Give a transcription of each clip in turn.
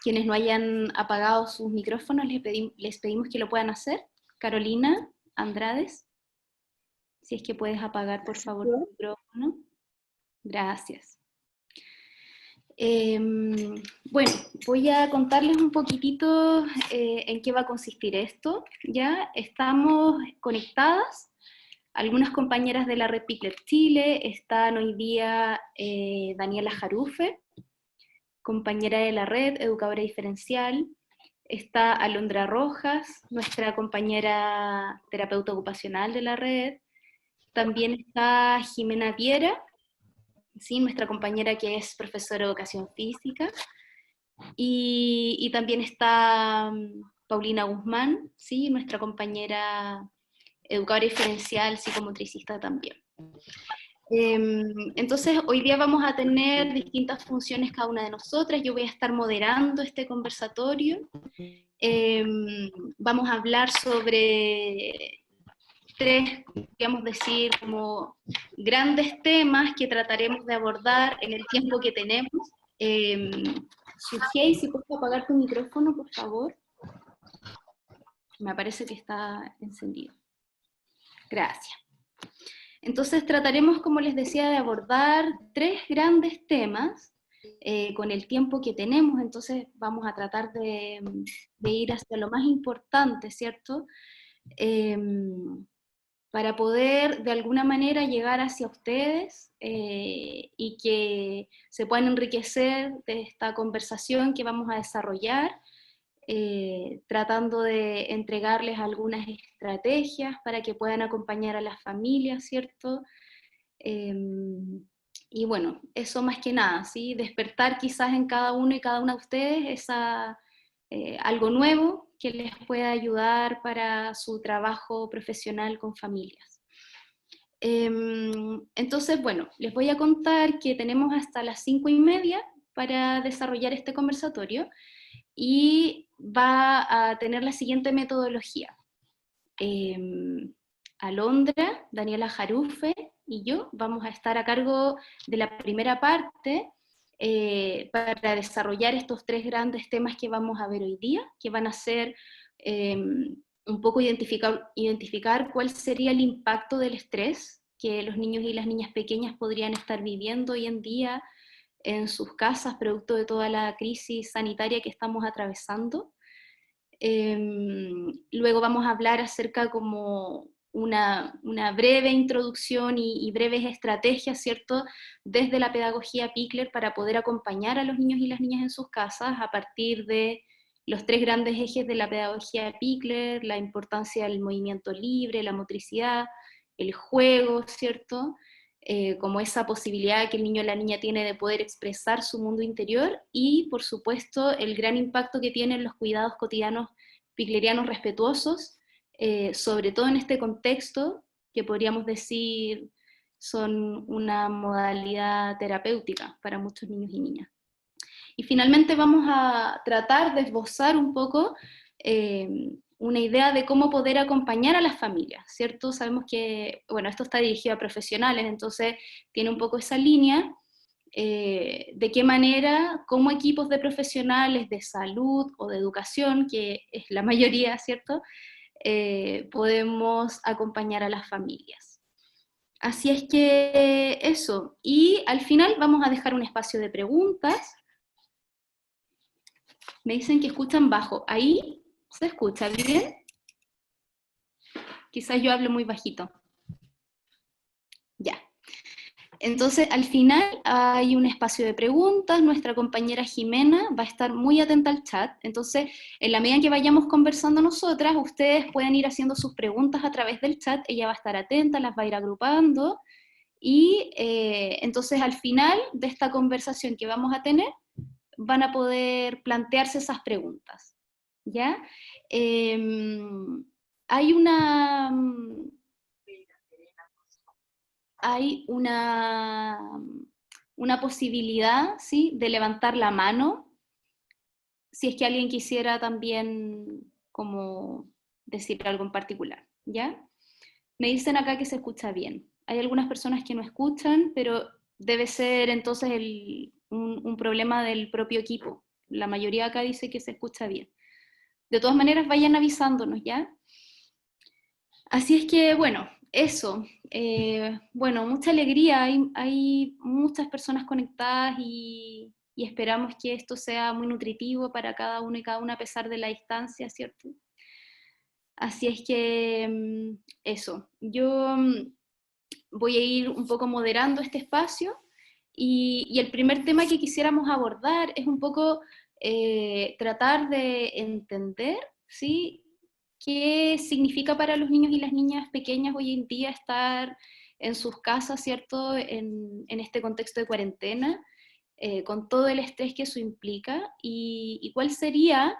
Quienes no hayan apagado sus micrófonos, les pedimos que lo puedan hacer. Carolina Andrades, si es que puedes apagar, por favor, tu micrófono. Gracias. Bueno, voy a contarles un poquitito en qué va a consistir esto. Ya estamos conectadas. Algunas compañeras de la Red Picler Chile, están hoy día Daniela Jarufe, compañera de la red, educadora diferencial, está Alondra Rojas, nuestra compañera terapeuta ocupacional de la red, también está Jimena Viera, ¿sí? Nuestra compañera que es profesora de educación física, y también está Paulina Guzmán, ¿sí? Nuestra compañera educadora diferencial, psicomotricista también. Entonces, hoy día vamos a tener distintas funciones cada una de nosotras. Yo voy a estar moderando este conversatorio. Vamos a hablar sobre tres, digamos decir, como grandes temas que trataremos de abordar en el tiempo que tenemos. Sujei, si puedes apagar tu micrófono, por favor. Me parece que está encendido. Gracias. Entonces trataremos, como les decía, de abordar tres grandes temas con el tiempo que tenemos. Entonces vamos a tratar de ir hacia lo más importante, ¿cierto? Para poder de alguna manera llegar hacia ustedes y que se puedan enriquecer de esta conversación que vamos a desarrollar, tratando de entregarles algunas estrategias para que puedan acompañar a las familias, ¿cierto? Y bueno, eso más que nada, ¿sí? Despertar quizás en cada uno y cada una de ustedes algo nuevo que les pueda ayudar para su trabajo profesional con familias. Entonces, bueno, les voy a contar que tenemos hasta las 5:30 para desarrollar este conversatorio, y va a tener la siguiente metodología. Alondra, Daniela Jarufe y yo vamos a estar a cargo de la primera parte para desarrollar estos tres grandes temas que vamos a ver hoy día, que van a ser un poco identificar cuál sería el impacto del estrés que los niños y las niñas pequeñas podrían estar viviendo hoy en día en sus casas, producto de toda la crisis sanitaria que estamos atravesando. Luego vamos a hablar acerca como una breve introducción y breves estrategias, ¿cierto?, desde la pedagogía Picler para poder acompañar a los niños y las niñas en sus casas a partir de los tres grandes ejes de la pedagogía Picler: la importancia del movimiento libre, la motricidad, el juego, ¿cierto?, como esa posibilidad que el niño o la niña tiene de poder expresar su mundo interior, y por supuesto el gran impacto que tienen los cuidados cotidianos piclerianos respetuosos, sobre todo en este contexto que podríamos decir son una modalidad terapéutica para muchos niños y niñas. Y finalmente vamos a tratar de esbozar un poco una idea de cómo poder acompañar a las familias, ¿cierto? Sabemos que, bueno, esto está dirigido a profesionales, entonces tiene un poco esa línea, de qué manera, como equipos de profesionales de salud o de educación, que es la mayoría, ¿cierto?, podemos acompañar a las familias. Así es que eso, y al final vamos a dejar un espacio de preguntas. Me dicen que escuchan bajo. ¿Ahí se escucha bien? Quizás yo hablo muy bajito. Ya. Entonces, al final hay un espacio de preguntas. Nuestra compañera Jimena va a estar muy atenta al chat. Entonces, en la medida en que vayamos conversando nosotras, ustedes pueden ir haciendo sus preguntas a través del chat. Ella va a estar atenta, las va a ir agrupando. Y entonces, al final de esta conversación que vamos a tener, van a poder plantearse esas preguntas, ¿ya? Hay una posibilidad, ¿sí?, de levantar la mano, si es que alguien quisiera también como decir algo en particular, ¿ya? Me dicen acá que se escucha bien. Hay algunas personas que no escuchan, pero debe ser entonces un problema del propio equipo la mayoría acá dice que se escucha bien. De todas maneras, vayan avisándonos, ¿ya? Así es que, bueno, eso. Bueno, mucha alegría, hay muchas personas conectadas y esperamos que esto sea muy nutritivo para cada uno y cada una a pesar de la distancia, ¿cierto? Así es que eso, yo voy a ir un poco moderando este espacio y el primer tema que quisiéramos abordar es un poco tratar de entender, ¿sí? ¿Qué significa para los niños y las niñas pequeñas hoy en día estar en sus casas, ¿cierto? En este contexto de cuarentena, con todo el estrés que eso implica y cuál sería...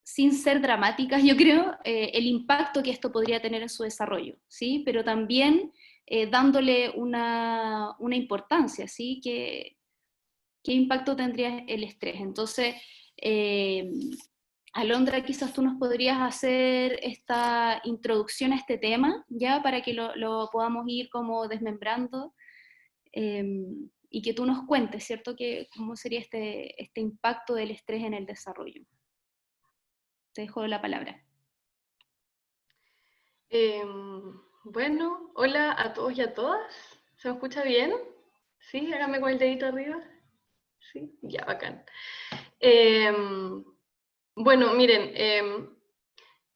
sin ser dramáticas, yo creo, el impacto que esto podría tener en su desarrollo, ¿sí? Pero también dándole una importancia, ¿sí? ¿Qué impacto tendría el estrés? Entonces, eh, Alondra, quizás tú nos podrías hacer esta introducción a este tema, ya, para que lo podamos ir como desmembrando, eh, y que tú nos cuentes, ¿cierto? ¿Cómo sería este impacto del estrés en el desarrollo? Te dejo la palabra. Bueno, hola a todos y a todas. ¿Se me escucha bien? Sí, hágame con el dedito arriba. Sí, ya, bacán. Bueno, miren,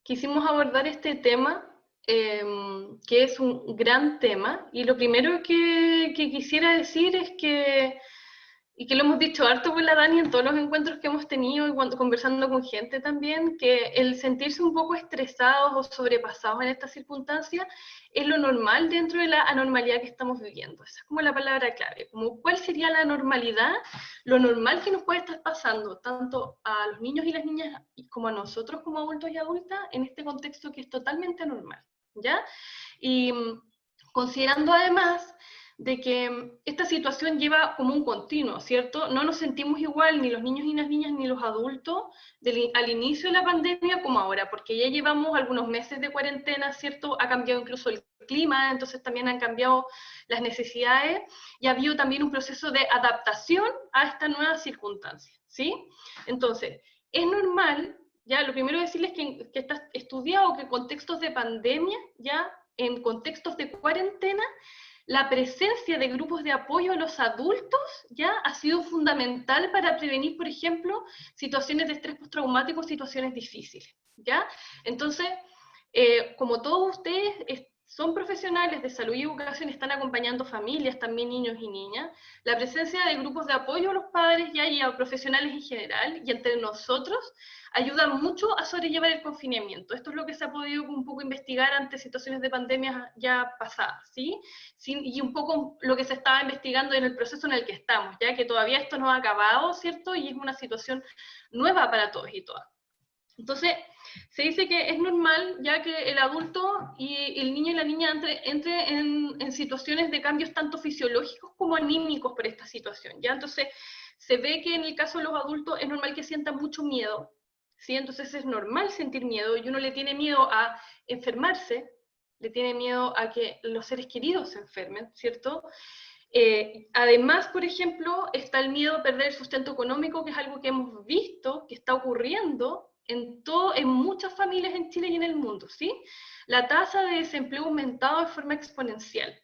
quisimos abordar este tema, que es un gran tema, y lo primero que quisiera decir es que, y que lo hemos dicho harto con la Dani en todos los encuentros que hemos tenido y cuando conversando con gente también, que el sentirse un poco estresados o sobrepasados en estas circunstancias es lo normal dentro de la anormalidad que estamos viviendo. Esa es como la palabra clave, como cuál sería la normalidad, lo normal que nos puede estar pasando, tanto a los niños y las niñas como a nosotros como adultos y adultas, en este contexto que es totalmente anormal, ¿ya? Y considerando además de que esta situación lleva como un continuo, ¿cierto? No nos sentimos igual ni los niños y las niñas ni los adultos al inicio de la pandemia como ahora, porque ya llevamos algunos meses de cuarentena, ¿cierto? Ha cambiado incluso el clima, entonces también han cambiado las necesidades y ha habido también un proceso de adaptación a esta nueva circunstancia, ¿sí? Entonces, es normal, ya lo primero decirles que está estudiado que en contextos de pandemia, ya en contextos de cuarentena, la presencia de grupos de apoyo a los adultos ya ha sido fundamental para prevenir, por ejemplo, situaciones de estrés postraumático, situaciones difíciles, ¿ya? Entonces, como todos ustedes son profesionales de salud y educación, están acompañando familias, también niños y niñas, la presencia de grupos de apoyo a los padres ya y a profesionales en general, y entre nosotros, ayuda mucho a sobrellevar el confinamiento. Esto es lo que se ha podido un poco investigar ante situaciones de pandemia ya pasadas, ¿sí? Y un poco lo que se estaba investigando en el proceso en el que estamos, ya que todavía esto no ha acabado, ¿cierto? Y es una situación nueva para todos y todas. Entonces, se dice que es normal ya que el adulto y el niño y la niña entre en situaciones de cambios tanto fisiológicos como anímicos por esta situación, ¿ya? Entonces, se ve que en el caso de los adultos es normal que sientan mucho miedo, ¿sí? Entonces es normal sentir miedo y uno le tiene miedo a enfermarse, le tiene miedo a que los seres queridos se enfermen, ¿cierto? Además, por ejemplo, está el miedo a perder el sustento económico, que es algo que hemos visto que está ocurriendo en muchas familias en Chile y en el mundo, ¿sí? La tasa de desempleo ha aumentado de forma exponencial,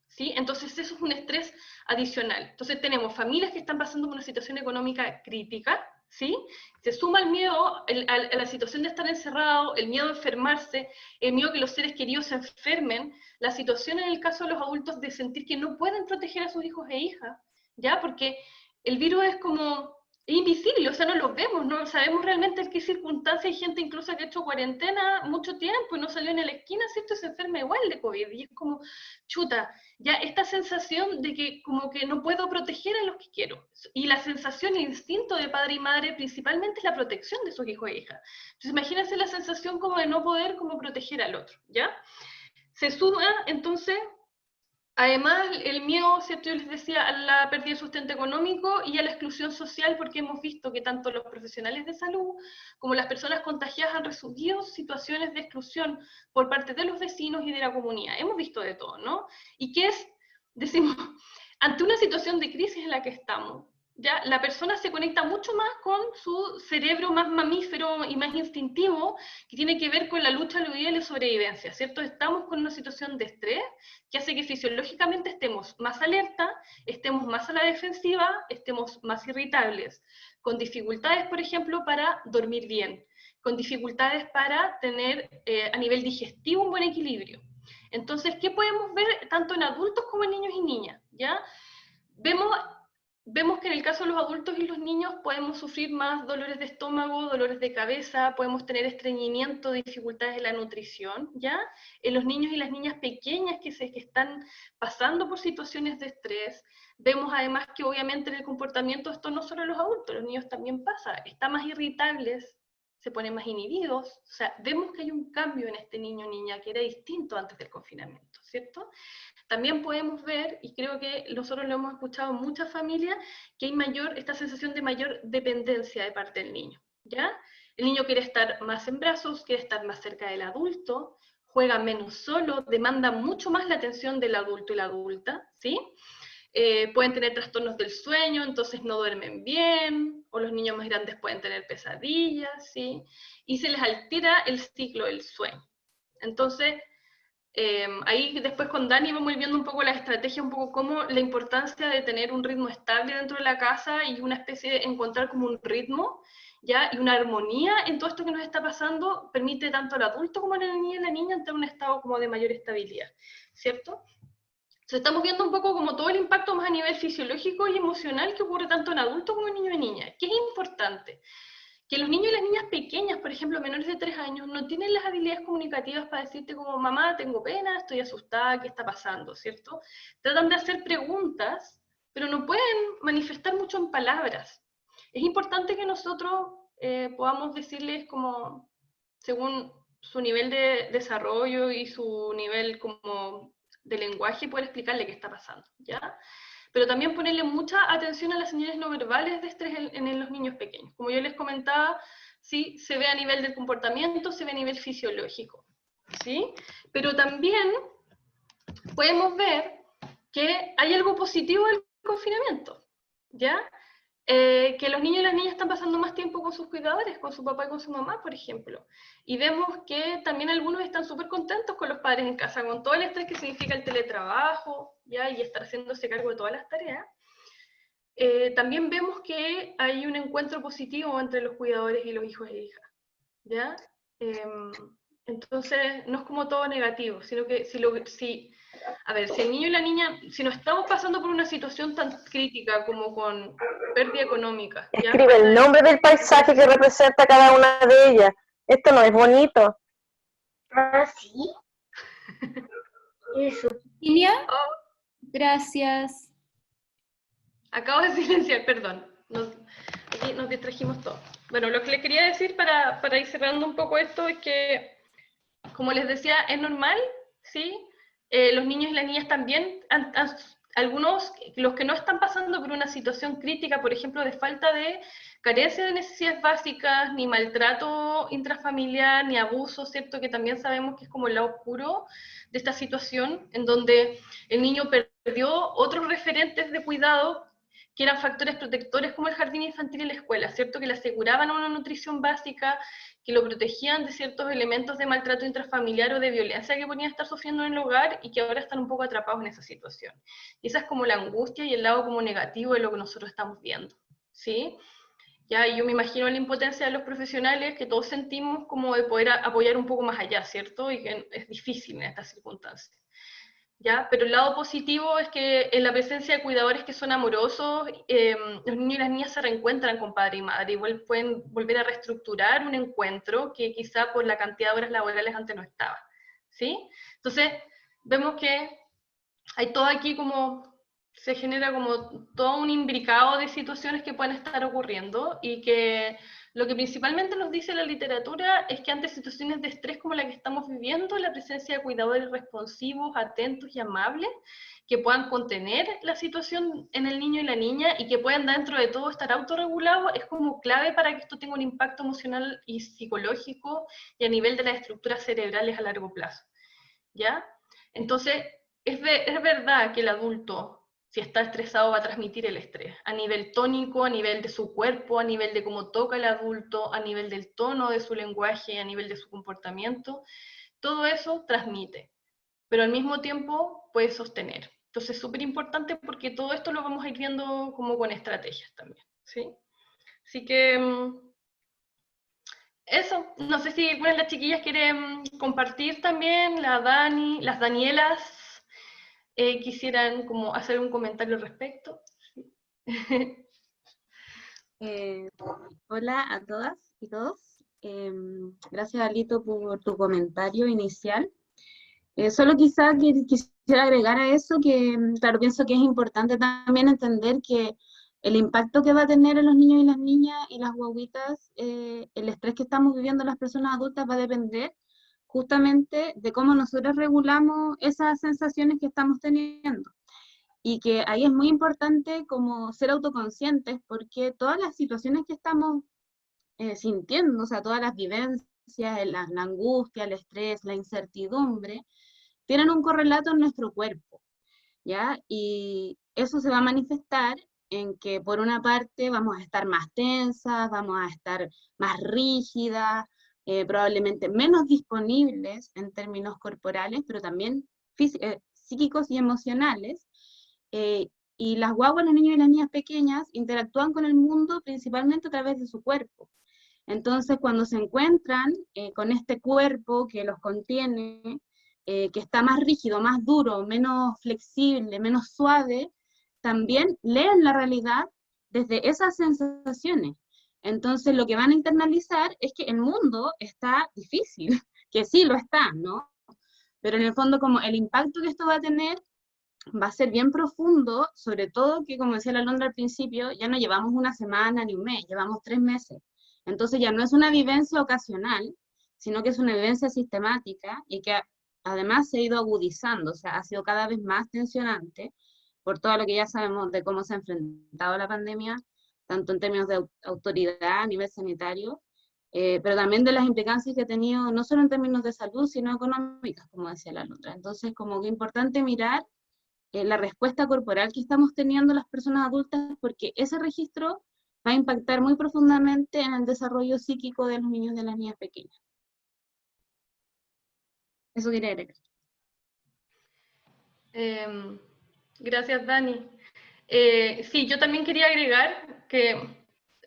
¿sí? Entonces eso es un estrés adicional. Entonces tenemos familias que están pasando por una situación económica crítica, ¿sí? Se suma el miedo a la situación de estar encerrado, el miedo a enfermarse, el miedo a que los seres queridos se enfermen, la situación en el caso de los adultos de sentir que no pueden proteger a sus hijos e hijas, ¿ya? Porque el virus es como invisible, o sea, no lo vemos, no sabemos realmente en qué circunstancias hay gente incluso que ha hecho cuarentena mucho tiempo y no salió en la esquina, ¿cierto? Y se enferma igual de COVID, y es como, chuta, ya esta sensación de que como que no puedo proteger a los que quiero, y la sensación e instinto de padre y madre principalmente es la protección de sus hijos e hijas. Entonces imagínense la sensación como de no poder como proteger al otro, ¿ya? Se suma entonces además, el miedo, ¿cierto? Yo les decía, a la pérdida de sustento económico y a la exclusión social, porque hemos visto que tanto los profesionales de salud como las personas contagiadas han recibido situaciones de exclusión por parte de los vecinos y de la comunidad. Hemos visto de todo, ¿no? Y que es, decimos, ante una situación de crisis en la que estamos, ¿ya? La persona se conecta mucho más con su cerebro más mamífero y más instintivo, que tiene que ver con la lucha, la huida y la sobrevivencia, ¿cierto? Estamos con una situación de estrés que hace que fisiológicamente estemos más alerta, estemos más a la defensiva, estemos más irritables, con dificultades, por ejemplo, para dormir bien, con dificultades para tener a nivel digestivo un buen equilibrio. Entonces, ¿qué podemos ver tanto en adultos como en niños y niñas? ¿Ya? Vemos, vemos que en el caso de los adultos y los niños podemos sufrir más dolores de estómago, dolores de cabeza, podemos tener estreñimiento, dificultades en la nutrición, ¿ya? En los niños y las niñas pequeñas que están pasando por situaciones de estrés, vemos además que obviamente en el comportamiento, esto no solo en los adultos, los niños también pasa, están más irritables, se ponen más inhibidos, o sea, vemos que hay un cambio en este niño o niña que era distinto antes del confinamiento, ¿cierto? También podemos ver, y creo que nosotros lo hemos escuchado en muchas familias, que hay esta sensación de mayor dependencia de parte del niño, ¿ya? El niño quiere estar más en brazos, quiere estar más cerca del adulto, juega menos solo, demanda mucho más la atención del adulto y la adulta, ¿sí? Pueden tener trastornos del sueño, entonces no duermen bien, o los niños más grandes pueden tener pesadillas, ¿sí? Y se les altera el ciclo del sueño. Entonces, ahí después con Dani vamos viendo un poco la estrategia, un poco cómo la importancia de tener un ritmo estable dentro de la casa y una especie de encontrar como un ritmo, ¿ya? Y una armonía en todo esto que nos está pasando permite tanto al adulto como a la niña y la niña entrar en un estado como de mayor estabilidad, ¿cierto? Entonces estamos viendo un poco como todo el impacto más a nivel fisiológico y emocional que ocurre tanto en adultos como en niños y niñas. ¿Qué es importante? Que los niños y las niñas pequeñas, por ejemplo, menores de 3 años, no tienen las habilidades comunicativas para decirte como, mamá, tengo pena, estoy asustada, ¿qué está pasando? ¿Cierto? Tratan de hacer preguntas, pero no pueden manifestar mucho en palabras. Es importante que nosotros podamos decirles como, según su nivel de desarrollo y su nivel como de lenguaje, poder explicarle qué está pasando, ¿ya? Pero también ponerle mucha atención a las señales no verbales de estrés en los niños pequeños. Como yo les comentaba, sí, se ve a nivel del comportamiento, se ve a nivel fisiológico, ¿sí? Pero también podemos ver que hay algo positivo del confinamiento, ¿ya? Que los niños y las niñas están pasando más tiempo con sus cuidadores, con su papá y con su mamá, por ejemplo. Y vemos que también algunos están súper contentos con los padres en casa, con todo el estrés que significa el teletrabajo, ¿ya? Y estar haciéndose cargo de todas las tareas. También vemos que hay un encuentro positivo entre los cuidadores y los hijos e hijas, ¿ya? Entonces, no es como todo negativo, sino que a ver, si el niño y la niña, si no estamos pasando por una situación tan crítica como con pérdida económica, ya Escribe el nombre del paisaje que representa cada una de ellas. Esto no es bonito. Ah, sí. Eso. Virginia, Oh, gracias. acabo de silenciar, perdón. Aquí nos distrajimos todos. Bueno, lo que les quería decir para ir cerrando un poco esto es que, como les decía, es normal, ¿sí? Los niños y las niñas también, algunos, los que no están pasando por una situación crítica, por ejemplo, de falta de carencia de necesidades básicas, ni maltrato intrafamiliar, ni abuso, ¿cierto? Que también sabemos que es como el lado oscuro de esta situación, en donde el niño perdió otros referentes de cuidado que eran factores protectores como el jardín infantil y la escuela, ¿cierto? Que le aseguraban una nutrición básica, que lo protegían de ciertos elementos de maltrato intrafamiliar o de violencia que podían estar sufriendo en el hogar y que ahora están un poco atrapados en esa situación. Y esa es como la angustia y el lado como negativo de lo que nosotros estamos viendo, ¿sí? Ya, yo me imagino la impotencia de los profesionales que todos sentimos como de poder apoyar un poco más allá, ¿cierto? Y que es difícil en estas circunstancias. ¿Ya? Pero el lado positivo es que en la presencia de cuidadores que son amorosos, los niños y las niñas se reencuentran con padre y madre, igual pueden volver a reestructurar un encuentro que quizá por la cantidad de horas laborales antes no estaba, ¿sí? Entonces, vemos que hay todo aquí como, se genera como todo un imbricado de situaciones que pueden estar ocurriendo y que lo que principalmente nos dice la literatura es que ante situaciones de estrés como la que estamos viviendo, la presencia de cuidadores responsivos, atentos y amables, que puedan contener la situación en el niño y la niña y que puedan dentro de todo estar autorregulados, es como clave para que esto tenga un impacto emocional y psicológico y a nivel de las estructuras cerebrales a largo plazo, ¿ya? Entonces, es verdad que el adulto Si está estresado va a transmitir el estrés, a nivel tónico, a nivel de su cuerpo, a nivel de cómo toca el adulto, a nivel del tono de su lenguaje, a nivel de su comportamiento. Todo eso transmite, pero al mismo tiempo puede sostener. Entonces es súper importante porque todo esto lo vamos a ir viendo como con estrategias también, ¿sí? Así que eso, no sé si alguna de las chiquillas quieren compartir también, la Dani, las Danielas, quisieran como hacer un comentario al respecto. Eh, Hola a todas y todos. Gracias, Alito, por tu comentario inicial. Solo quizá quisiera agregar a eso que, claro, pienso que es importante también entender que el impacto que va a tener en los niños y las niñas y las guaguitas, el estrés que estamos viviendo las personas adultas va a depender justamente de cómo nosotros regulamos esas sensaciones que estamos teniendo. Y que ahí es muy importante como ser autoconscientes, porque todas las situaciones que estamos sintiendo, o sea, todas las vivencias, la angustia, el estrés, la incertidumbre, tienen un correlato en nuestro cuerpo, ¿ya? Y eso se va a manifestar en que por una parte vamos a estar más tensas, vamos a estar más rígidas, probablemente menos disponibles en términos corporales, pero también psíquicos y emocionales, y las guaguas, los niños y las niñas pequeñas interactúan con el mundo principalmente a través de su cuerpo. Entonces, cuando se encuentran con este cuerpo que los contiene, que está más rígido, más duro, menos flexible, menos suave, también leen la realidad desde esas sensaciones. Entonces, lo que van a internalizar es que el mundo está difícil, que sí lo está, ¿no? Pero en el fondo, como el impacto que esto va a tener va a ser bien profundo, sobre todo que, como decía la Alondra al principio, ya no llevamos una semana ni un mes, llevamos 3 meses. Entonces ya no es una vivencia ocasional, sino que es una vivencia sistemática y que además se ha ido agudizando, o sea, ha sido cada vez más tensionante por todo lo que ya sabemos de cómo se ha enfrentado la pandemia, tanto en términos de autoridad a nivel sanitario, pero también de las implicancias que ha tenido, no solo en términos de salud, sino económicas, como decía la Alondra. Entonces, como que es importante mirar la respuesta corporal que estamos teniendo las personas adultas, porque ese registro va a impactar muy profundamente en el desarrollo psíquico de los niños y de las niñas pequeñas. Eso quería agregar. Gracias, Dani. Sí, yo también quería agregar que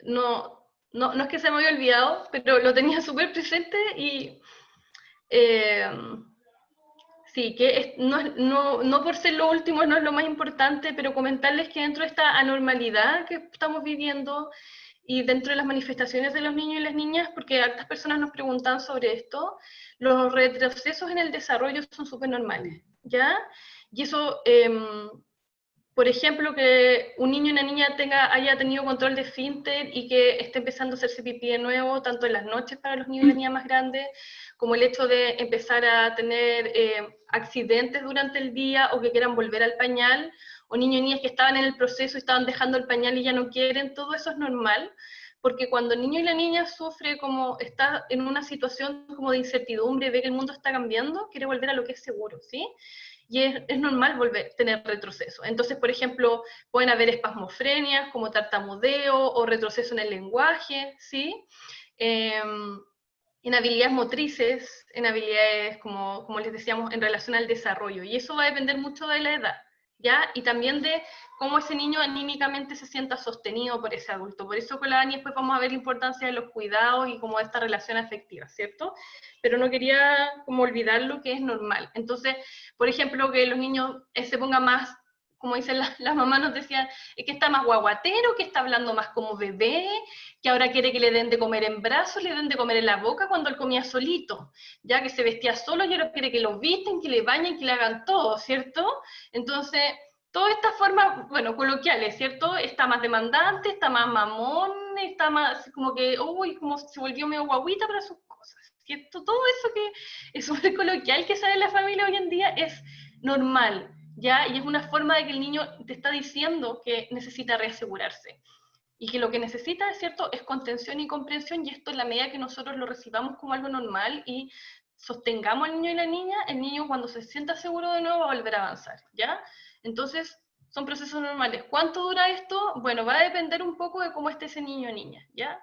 no es que se me haya olvidado, pero lo tenía súper presente y sí, que no por ser lo último no es lo más importante, pero comentarles que dentro de esta anormalidad que estamos viviendo y dentro de las manifestaciones de los niños y las niñas, porque hartas personas nos preguntan sobre esto, los retrocesos en el desarrollo son súper normales, ¿ya? Y eso, por ejemplo, que un niño y una niña haya tenido control de esfínter y que esté empezando a hacerse pipí de nuevo, tanto en las noches para los niños y las niñas más grandes, como el hecho de empezar a tener accidentes durante el día o que quieran volver al pañal, o niños y niñas que estaban en el proceso y estaban dejando el pañal y ya no quieren, todo eso es normal, porque cuando el niño y la niña sufre como está en una situación como de incertidumbre, ve que el mundo está cambiando, quiere volver a lo que es seguro, ¿sí? Y es normal tener retroceso. Entonces, por ejemplo, pueden haber espasmofrenias como tartamudeo o retroceso en el lenguaje, ¿sí? En habilidades motrices, en habilidades, como les decíamos, en relación al desarrollo. Y eso va a depender mucho de la edad, ¿ya? Y también de cómo ese niño anímicamente se sienta sostenido por ese adulto. Por eso con la Dani después vamos a ver la importancia de los cuidados y como de esta relación afectiva, ¿cierto? Pero no quería como olvidar lo que es normal. Entonces, por ejemplo, que los niños se pongan más, como dicen las mamás, nos decían, que está más guaguatero, que está hablando más como bebé, que ahora quiere que le den de comer en brazos, le den de comer en la boca cuando él comía solito, ya que se vestía solo y ahora quiere que lo visten, que le bañen, que le hagan todo, ¿cierto? Entonces, todas estas formas, bueno, coloquiales, ¿cierto? Está más demandante, está más mamón, está más como que, uy, como se volvió medio guaguita para sus cosas, ¿cierto? Todo eso que es súper coloquial que sale en la familia hoy en día es normal, ¿ya? Y es una forma de que el niño te está diciendo que necesita reasegurarse. Y que lo que necesita, es cierto, es contención y comprensión, y esto en la medida que nosotros lo recibamos como algo normal y sostengamos al niño y la niña, el niño cuando se sienta seguro de nuevo va a volver a avanzar, ¿ya? Entonces, son procesos normales. ¿Cuánto dura esto? Bueno, va a depender un poco de cómo esté ese niño o niña, ¿ya?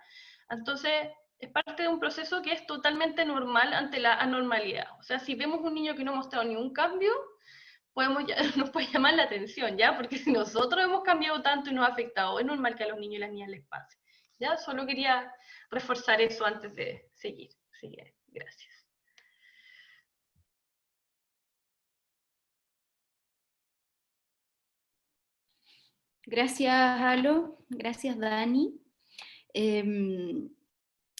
Entonces, es parte de un proceso que es totalmente normal ante la anormalidad. O sea, si vemos un niño que no ha mostrado ningún cambio, nos puede llamar la atención, ¿ya? Porque si nosotros hemos cambiado tanto y nos ha afectado, es normal que a los niños y las niñas les pase, ¿ya? Solo quería reforzar eso antes de seguir. Así que, gracias. Gracias, Alo. Gracias, Dani.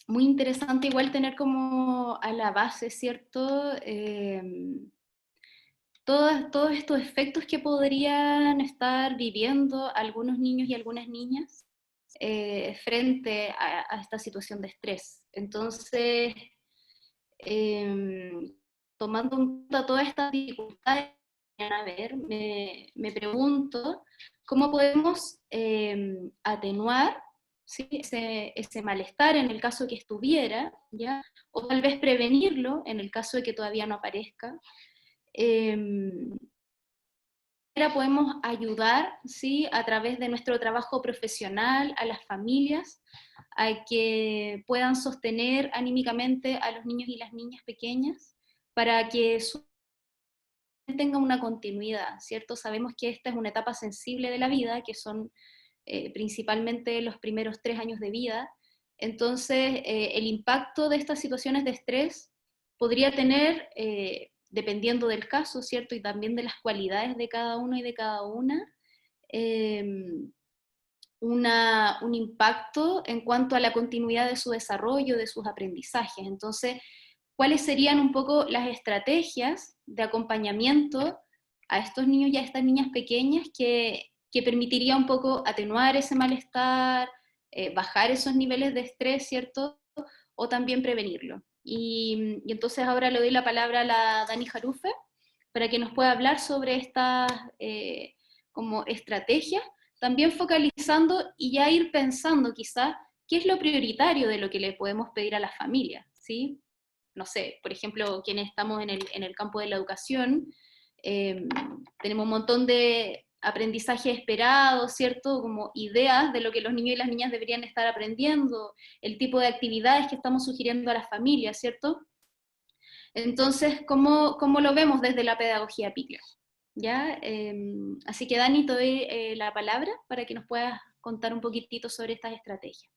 Muy interesante igual tener como a la base, ¿cierto? Todos estos efectos que podrían estar viviendo algunos niños y algunas niñas frente a esta situación de estrés. Entonces, tomando en cuenta todas estas dificultades, a ver, me pregunto cómo podemos atenuar, ¿sí?, ese malestar en el caso de que estuviera, ¿ya? O tal vez prevenirlo en el caso de que todavía no aparezca. Podemos ayudar, ¿sí?, a través de nuestro trabajo profesional a las familias a que puedan sostener anímicamente a los niños y las niñas pequeñas para que tenga una continuidad, ¿cierto? Sabemos que esta es una etapa sensible de la vida, que son principalmente los primeros 3 años de vida. Entonces, el impacto de estas situaciones de estrés podría tener, dependiendo del caso, ¿cierto? Y también de las cualidades de cada uno y de cada una, un impacto en cuanto a la continuidad de su desarrollo, de sus aprendizajes. Entonces, ¿cuáles serían un poco las estrategias de acompañamiento a estos niños y a estas niñas pequeñas que permitiría un poco atenuar ese malestar, bajar esos niveles de estrés, ¿cierto? O también prevenirlo. Y entonces ahora le doy la palabra a la Dani Jarufe para que nos pueda hablar sobre estas como estrategias, también focalizando y ya ir pensando quizás qué es lo prioritario de lo que le podemos pedir a las familias, ¿sí? No sé, por ejemplo, quienes estamos en el campo de la educación, tenemos un montón de aprendizaje esperado, ¿cierto? Como ideas de lo que los niños y las niñas deberían estar aprendiendo, el tipo de actividades que estamos sugiriendo a las familias, ¿cierto? Entonces, ¿cómo lo vemos desde la pedagogía Pikler? ¿Ya? Así que Dani, te doy la palabra para que nos puedas contar un poquitito sobre estas estrategias.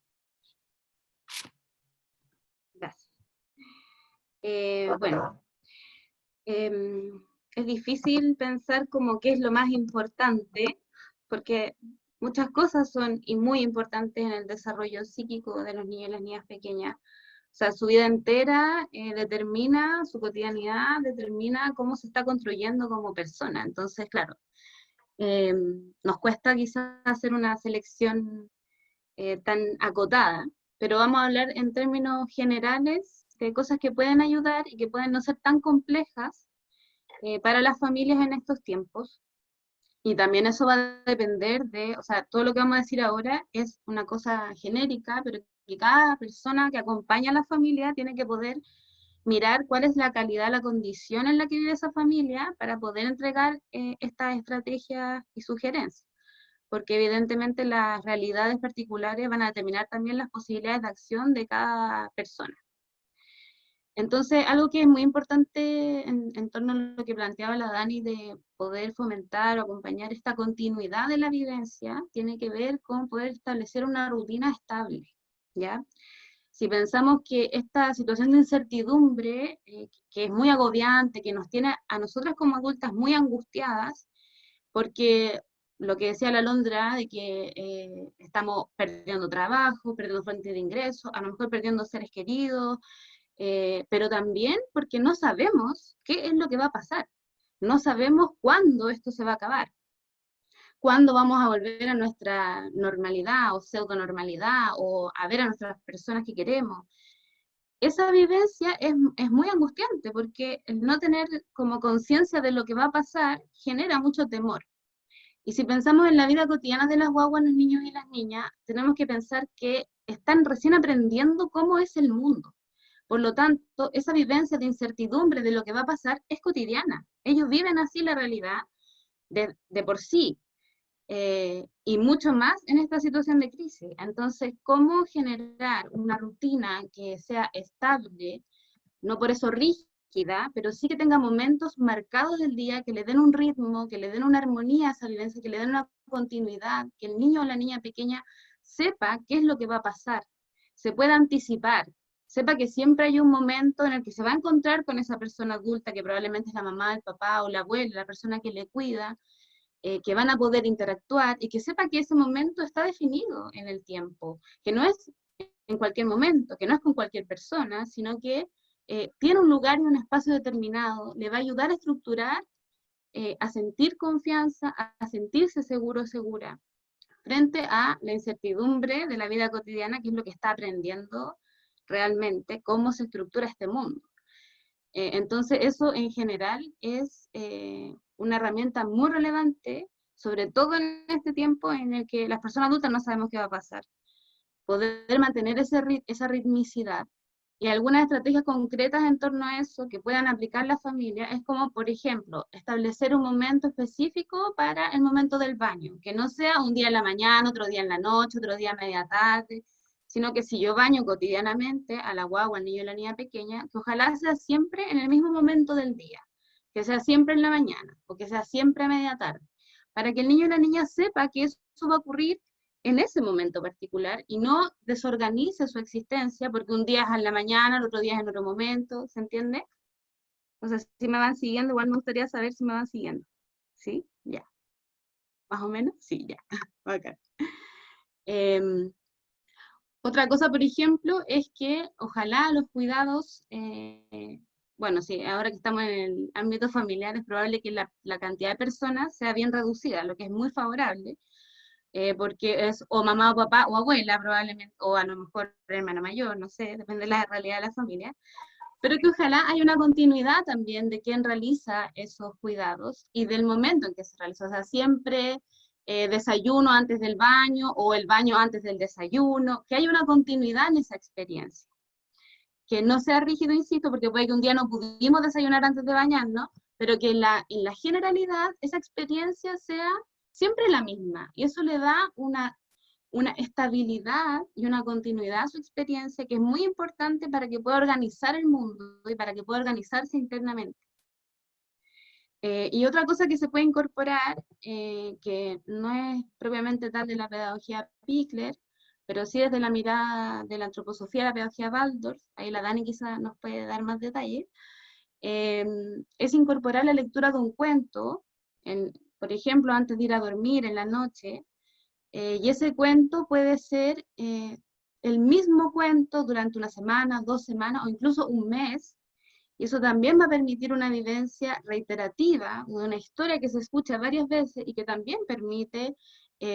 Gracias. Bueno, es difícil pensar como qué es lo más importante, porque muchas cosas son y muy importantes en el desarrollo psíquico de los niños y las niñas pequeñas. O sea, su vida entera determina, su cotidianidad determina cómo se está construyendo como persona. Entonces, claro, nos cuesta quizás hacer una selección tan acotada, pero vamos a hablar en términos generales de cosas que pueden ayudar y que pueden no ser tan complejas para las familias en estos tiempos. Y también eso va a depender de, o sea, todo lo que vamos a decir ahora es una cosa genérica, pero que cada persona que acompaña a la familia tiene que poder mirar cuál es la calidad, la condición en la que vive esa familia para poder entregar estas estrategias y sugerencias. Porque evidentemente las realidades particulares van a determinar también las posibilidades de acción de cada persona. Entonces, algo que es muy importante en torno a lo que planteaba la Dani de poder fomentar o acompañar esta continuidad de la vivencia, tiene que ver con poder establecer una rutina estable, ¿ya? Si pensamos que esta situación de incertidumbre, que es muy agobiante, que nos tiene a nosotras como adultas muy angustiadas, porque lo que decía la Alondra, de que estamos perdiendo trabajo, perdiendo fuente de ingresos, a lo mejor perdiendo seres queridos, pero también porque no sabemos qué es lo que va a pasar, no sabemos cuándo esto se va a acabar, cuándo vamos a volver a nuestra normalidad o pseudonormalidad o a ver a nuestras personas que queremos. Esa vivencia es muy angustiante porque el no tener como conciencia de lo que va a pasar genera mucho temor. Y si pensamos en la vida cotidiana de las guaguas, los niños y las niñas, tenemos que pensar que están recién aprendiendo cómo es el mundo. Por lo tanto, esa vivencia de incertidumbre de lo que va a pasar es cotidiana. Ellos viven así la realidad de por sí. y mucho más en esta situación de crisis. Entonces, ¿cómo generar una rutina que sea estable, no por eso rígida, pero sí que tenga momentos marcados del día que le den un ritmo, que le den una armonía a esa vivencia, que le den una continuidad, que el niño o la niña pequeña sepa qué es lo que va a pasar, se pueda anticipar, sepa que siempre hay un momento en el que se va a encontrar con esa persona adulta, que probablemente es la mamá, el papá o la abuela, la persona que le cuida, que van a poder interactuar, y que sepa que ese momento está definido en el tiempo, que no es en cualquier momento, que no es con cualquier persona, sino que tiene un lugar y un espacio determinado, le va a ayudar a estructurar, a sentir confianza, a sentirse seguro o segura, frente a la incertidumbre de la vida cotidiana, que es lo que está aprendiendo realmente, cómo se estructura este mundo. Entonces eso en general es una herramienta muy relevante, sobre todo en este tiempo en el que las personas adultas no sabemos qué va a pasar. Poder mantener esa ritmicidad y algunas estrategias concretas en torno a eso que puedan aplicar las familias es como, por ejemplo, establecer un momento específico para el momento del baño, que no sea un día en la mañana, otro día en la noche, otro día a media tarde, sino que si yo baño cotidianamente a la guagua, al niño y a la niña pequeña, que ojalá sea siempre en el mismo momento del día, que sea siempre en la mañana, o que sea siempre a media tarde, para que el niño y la niña sepa que eso va a ocurrir en ese momento particular y no desorganice su existencia porque un día es en la mañana, el otro día es en otro momento, ¿se entiende? O sea, si me van siguiendo, igual me gustaría saber si me van siguiendo. ¿Sí? Ya. ¿Más o menos? Sí, ya. Okay. Otra cosa, por ejemplo, es que ojalá los cuidados, bueno, sí, ahora que estamos en el ámbito familiar, es probable que la cantidad de personas sea bien reducida, lo que es muy favorable, porque es o mamá o papá o abuela probablemente, o a lo mejor hermana mayor, no sé, depende de la realidad de la familia, pero que ojalá haya una continuidad también de quién realiza esos cuidados y del momento en que se realiza, o sea, siempre desayuno antes del baño o el baño antes del desayuno, que haya una continuidad en esa experiencia, que no sea rígido, insisto, porque puede que un día no pudimos desayunar antes de bañarnos, pero que en la generalidad esa experiencia sea siempre la misma, y eso le da una estabilidad y una continuidad a su experiencia que es muy importante para que pueda organizar el mundo y para que pueda organizarse internamente. Y otra cosa que se puede incorporar, que no es propiamente tal de la pedagogía Pikler, pero sí desde la mirada de la antroposofía, la pedagogía Waldorf, ahí la Dani quizá nos puede dar más detalles, es incorporar la lectura de un cuento, por ejemplo, antes de ir a dormir en la noche, y ese cuento puede ser el mismo cuento durante una semana, 2 semanas o incluso un mes, y eso también va a permitir una vivencia reiterativa, una historia que se escucha varias veces y que también permite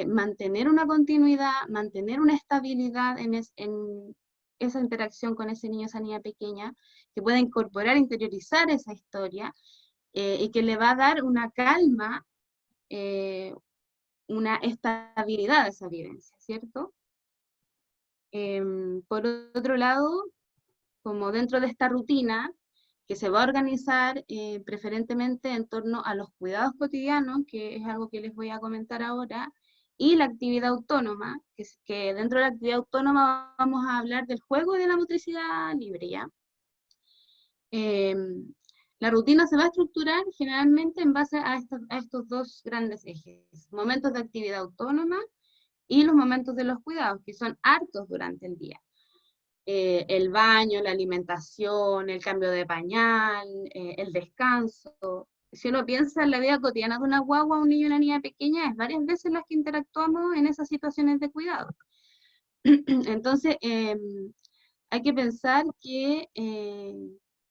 mantener una continuidad, mantener una estabilidad en esa interacción con ese niño, esa niña pequeña, que pueda incorporar, interiorizar esa historia y que le va a dar una calma, una estabilidad a esa vivencia, ¿cierto? Por otro lado, como dentro de esta rutina, que se va a organizar preferentemente en torno a los cuidados cotidianos, que es algo que les voy a comentar ahora, y la actividad autónoma, que dentro de la actividad autónoma vamos a hablar del juego y de la motricidad libre, ¿ya? La rutina se va a estructurar generalmente en base a estos dos grandes ejes, momentos de actividad autónoma y los momentos de los cuidados, que son hartos durante el día. El baño, la alimentación, el cambio de pañal, el descanso. Si uno piensa en la vida cotidiana de una guagua, un niño y una niña pequeña, es varias veces las que interactuamos en esas situaciones de cuidado. Entonces, hay que pensar que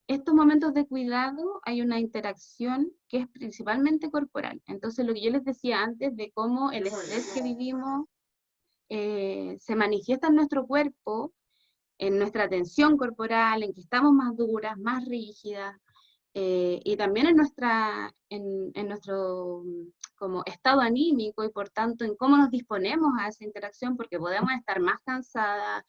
estos momentos de cuidado hay una interacción que es principalmente corporal. Entonces, lo que yo les decía antes de cómo el estrés que vivimos se manifiesta en nuestro cuerpo, en nuestra tensión corporal, en que estamos más duras, más rígidas, y también en nuestro como estado anímico y por tanto en cómo nos disponemos a esa interacción, porque podemos estar más cansadas,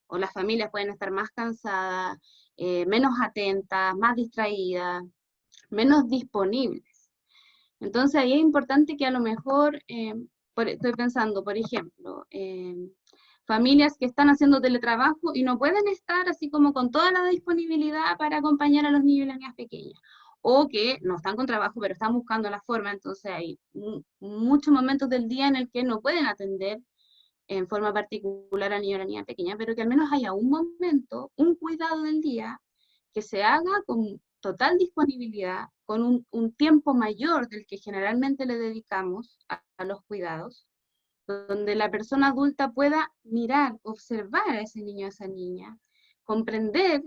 o las familias pueden estar más cansadas, menos atentas, más distraídas, menos disponibles. Entonces ahí es importante que a lo mejor estoy pensando, por ejemplo, familias que están haciendo teletrabajo y no pueden estar así como con toda la disponibilidad para acompañar a los niños y las niñas pequeñas, o que no están con trabajo, pero están buscando la forma, entonces hay muchos momentos del día en el que no pueden atender en forma particular al niño o a la niña pequeña, pero que al menos haya un momento, un cuidado del día, que se haga con total disponibilidad, con un tiempo mayor del que generalmente le dedicamos a los cuidados, donde la persona adulta pueda mirar, observar a ese niño o a esa niña, comprender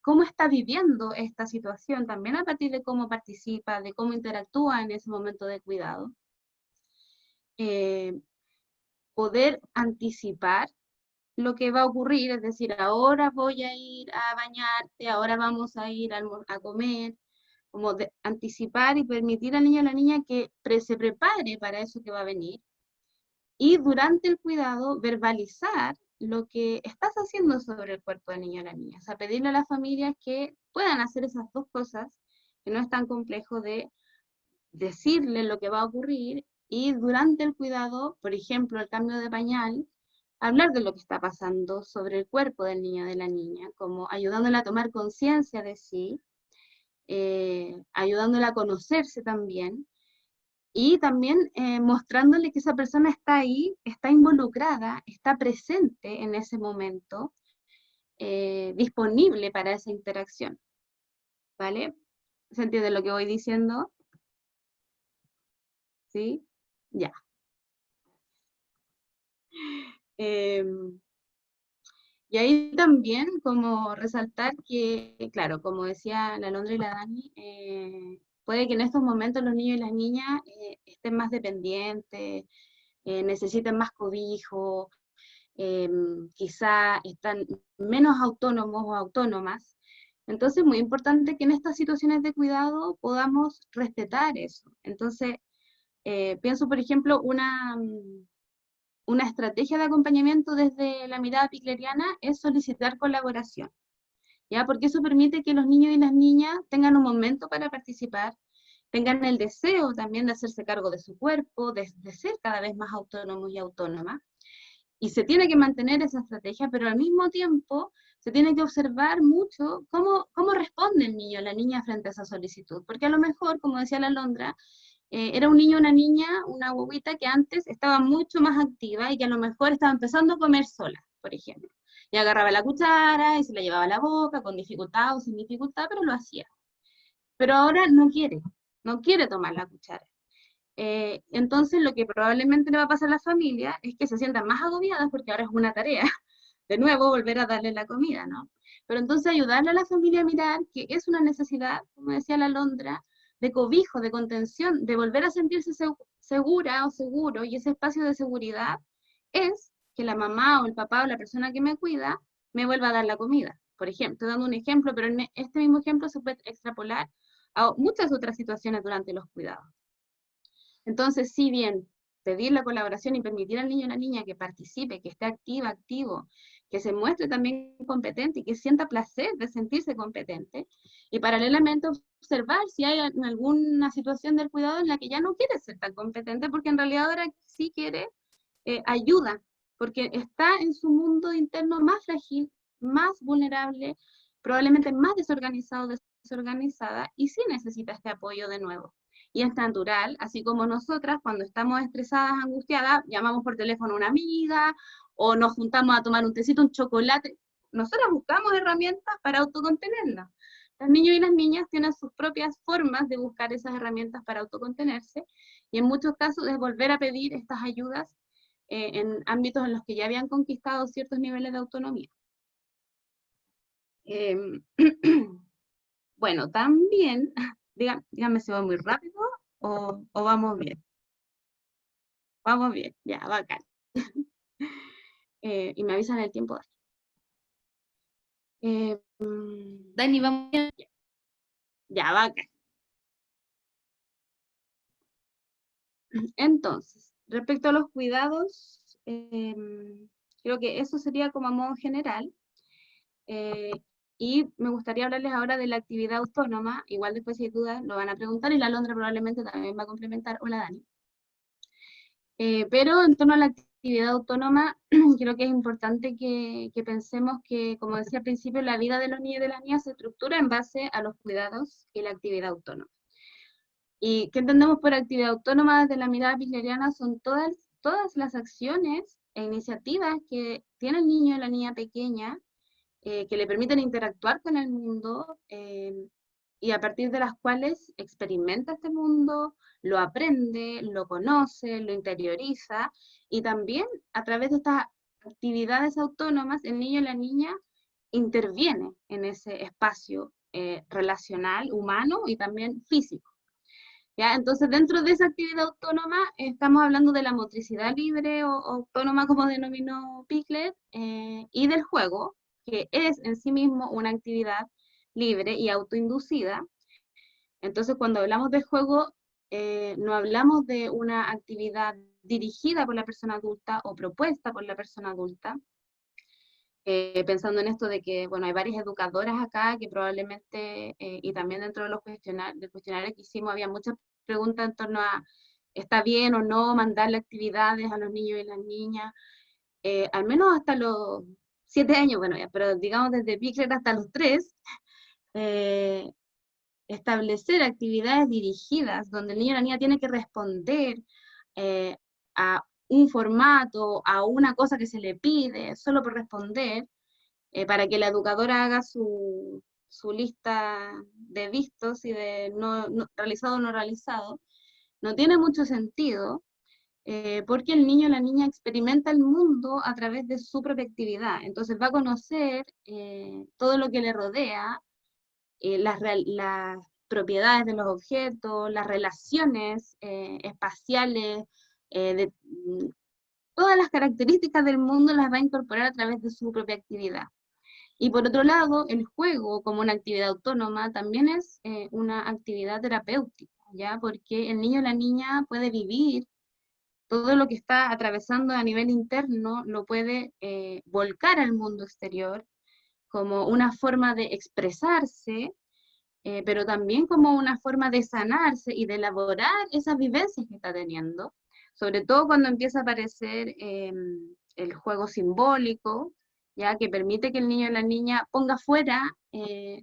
cómo está viviendo esta situación, también a partir de cómo participa, de cómo interactúa en ese momento de cuidado. Poder anticipar lo que va a ocurrir, es decir, ahora voy a ir a bañarte, ahora vamos a ir a comer, como de anticipar y permitir al niño o a la niña que se prepare para eso que va a venir. Y durante el cuidado, verbalizar lo que estás haciendo sobre el cuerpo del niño o la niña. O sea, pedirle a las familias que puedan hacer esas dos cosas, que no es tan complejo de decirle lo que va a ocurrir, y durante el cuidado, por ejemplo, el cambio de pañal, hablar de lo que está pasando sobre el cuerpo del niño o de la niña, como ayudándole a tomar conciencia de sí, ayudándole a conocerse también, y también mostrándole que esa persona está ahí, está involucrada, está presente en ese momento, disponible para esa interacción. ¿Vale? ¿Se entiende lo que voy diciendo? ¿Sí? Ya. Y ahí también como resaltar que, claro, como decía la Londra y la Dani, puede que en estos momentos los niños y las niñas estén más dependientes, necesiten más cobijo, quizá están menos autónomos o autónomas. Entonces es muy importante que en estas situaciones de cuidado podamos respetar eso. Entonces, pienso, por ejemplo, una estrategia de acompañamiento desde la mirada picleriana es solicitar colaboración, ¿ya? Porque eso permite que los niños y las niñas tengan un momento para participar, tengan el deseo también de hacerse cargo de su cuerpo, de ser cada vez más autónomos y autónomas. Y se tiene que mantener esa estrategia, pero al mismo tiempo se tiene que observar mucho cómo responde el niño o la niña frente a esa solicitud. Porque a lo mejor, como decía la Londra, era un niño o una niña, una bobita que antes estaba mucho más activa y que a lo mejor estaba empezando a comer sola, por ejemplo. Y agarraba la cuchara y se la llevaba a la boca con dificultad o sin dificultad, pero lo hacía. Pero ahora no quiere tomar la cuchara. Entonces lo que probablemente le va a pasar a la familia es que se sientan más agobiadas porque ahora es una tarea, de nuevo volver a darle la comida, ¿no? Pero entonces ayudarle a la familia a mirar que es una necesidad, como decía la Londra, de cobijo, de contención, de volver a sentirse segura o seguro, y ese espacio de seguridad es que la mamá o el papá o la persona que me cuida me vuelva a dar la comida. Por ejemplo, estoy dando un ejemplo, pero en este mismo ejemplo se puede extrapolar a muchas otras situaciones durante los cuidados. Entonces, si bien pedir la colaboración y permitir al niño o la niña que participe, que esté activa, activo, que se muestre también competente y que sienta placer de sentirse competente, y paralelamente observar si hay alguna situación del cuidado en la que ya no quiere ser tan competente, porque en realidad ahora sí quiere ayuda, porque está en su mundo interno más frágil, más vulnerable, probablemente más desorganizado, desorganizada, y sí necesita este apoyo de nuevo. Y es natural, así como nosotras cuando estamos estresadas, angustiadas, llamamos por teléfono a una amiga, o nos juntamos a tomar un tecito, un chocolate. Nosotras buscamos herramientas para autocontenernos. Los niños y las niñas tienen sus propias formas de buscar esas herramientas para autocontenerse, y en muchos casos es volver a pedir estas ayudas en ámbitos en los que ya habían conquistado ciertos niveles de autonomía. Bueno, también, díganme si va muy rápido o vamos bien. Vamos bien, ya, bacán. Y me avisan el tiempo. Dani, vamos bien. Ya, bacán. Entonces, respecto a los cuidados, creo que eso sería como a modo general. Y me gustaría hablarles ahora de la actividad autónoma. Igual después si hay dudas lo van a preguntar, y la Londra probablemente también va a complementar. Hola, Dani. Pero en torno a la actividad autónoma, creo que es importante que pensemos que, como decía al principio, la vida de los niños y de las niñas se estructura en base a los cuidados y la actividad autónoma. ¿Y qué entendemos por actividad autónoma desde la mirada pigleriana? Son todas las acciones e iniciativas que tiene el niño y la niña pequeña que le permiten interactuar con el mundo y a partir de las cuales experimenta este mundo, lo aprende, lo conoce, lo interioriza y también a través de estas actividades autónomas el niño y la niña interviene en ese espacio relacional, humano y también físico. ¿Ya? Entonces, dentro de esa actividad autónoma, estamos hablando de la motricidad libre o autónoma, como denominó Piglet, y del juego, que es en sí mismo una actividad libre y autoinducida. Entonces, cuando hablamos de juego, no hablamos de una actividad dirigida por la persona adulta o propuesta por la persona adulta, pensando en esto de que, bueno, hay varias educadoras acá que probablemente, y también dentro de los del cuestionario que hicimos, había muchas preguntas en torno a, ¿está bien o no mandarle actividades a los niños y las niñas? Al menos hasta los 7 años, bueno, ya, pero digamos desde Piglet hasta los 3, establecer actividades dirigidas donde el niño o la niña tiene que responder a un formato, a una cosa que se le pide, solo por responder, para que la educadora haga su lista de vistos y de realizado o no realizado, no tiene mucho sentido, porque el niño o la niña experimenta el mundo a través de su propia actividad, entonces va a conocer todo lo que le rodea, las propiedades de los objetos, las relaciones espaciales, todas las características del mundo las va a incorporar a través de su propia actividad. Y por otro lado, el juego como una actividad autónoma también es una actividad terapéutica, ¿ya? Porque el niño o la niña puede vivir todo lo que está atravesando a nivel interno, lo puede volcar al mundo exterior como una forma de expresarse, pero también como una forma de sanarse y de elaborar esas vivencias que está teniendo, sobre todo cuando empieza a aparecer el juego simbólico, ya que permite que el niño y la niña ponga fuera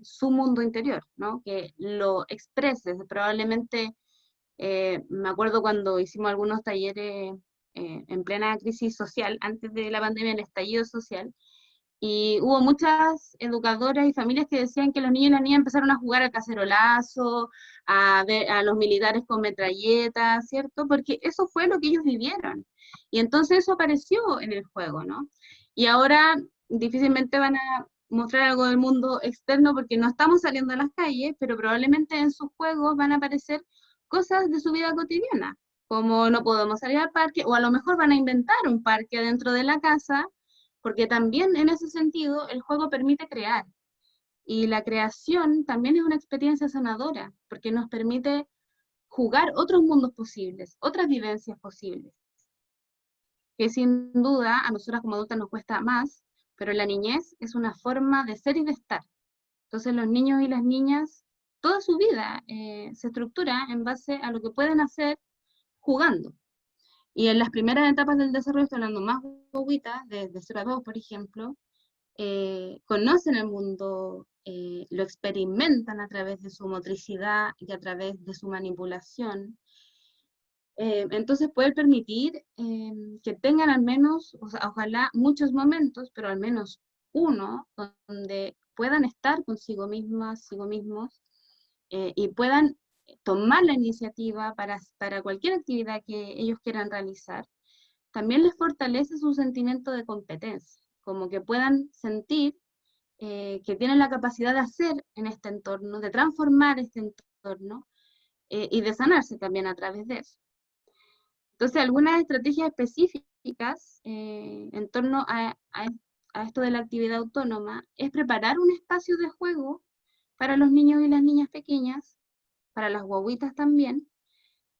su mundo interior, ¿no? Que lo exprese. Probablemente, me acuerdo cuando hicimos algunos talleres en plena crisis social, antes de la pandemia, el estallido social, y hubo muchas educadoras y familias que decían que los niños y las niñas empezaron a jugar al cacerolazo, a ver a los militares con metralletas, ¿cierto? Porque eso fue lo que ellos vivieron. Y entonces eso apareció en el juego, ¿no? Y ahora difícilmente van a mostrar algo del mundo externo porque no estamos saliendo a las calles, pero probablemente en sus juegos van a aparecer cosas de su vida cotidiana, como no podemos salir al parque, o a lo mejor van a inventar un parque dentro de la casa, porque también en ese sentido el juego permite crear. Y la creación también es una experiencia sanadora, porque nos permite jugar otros mundos posibles, otras vivencias posibles, que sin duda a nosotras como adultas nos cuesta más, pero la niñez es una forma de ser y de estar. Entonces los niños y las niñas, toda su vida se estructura en base a lo que pueden hacer jugando. Y en las primeras etapas del desarrollo, estoy hablando más guaguitas, desde 0 a 2, por ejemplo, conocen el mundo, lo experimentan a través de su motricidad y a través de su manipulación. Entonces puede permitir que tengan al menos, o sea, ojalá muchos momentos, pero al menos uno, donde puedan estar consigo mismas, consigo mismos, y puedan tomar la iniciativa para cualquier actividad que ellos quieran realizar. También les fortalece su sentimiento de competencia, como que puedan sentir que tienen la capacidad de hacer en este entorno, de transformar este entorno y de sanarse también a través de eso. Entonces, algunas estrategias específicas en torno a esto de la actividad autónoma es preparar un espacio de juego para los niños y las niñas pequeñas, para las guaguitas también,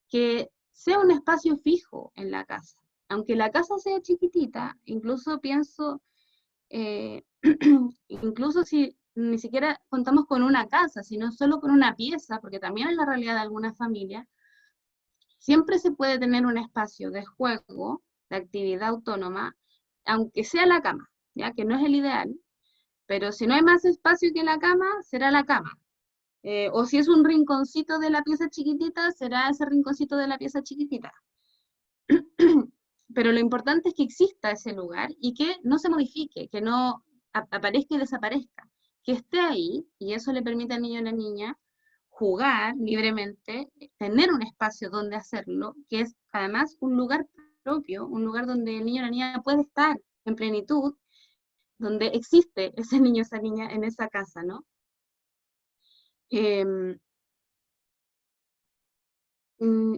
que sea un espacio fijo en la casa. Aunque la casa sea chiquitita, incluso pienso, incluso si ni siquiera contamos con una casa, sino solo con una pieza, porque también es la realidad de algunas familias, siempre se puede tener un espacio de juego, de actividad autónoma, aunque sea la cama, ya que no es el ideal, pero si no hay más espacio que la cama, será la cama. O si es un rinconcito de la pieza chiquitita, será ese rinconcito de la pieza chiquitita. Pero lo importante es que exista ese lugar y que no se modifique, que no aparezca y desaparezca, que esté ahí, y eso le permite al niño o a la niña jugar libremente, tener un espacio donde hacerlo, que es además un lugar propio, un lugar donde el niño o la niña puede estar en plenitud, donde existe ese niño o esa niña en esa casa, ¿no?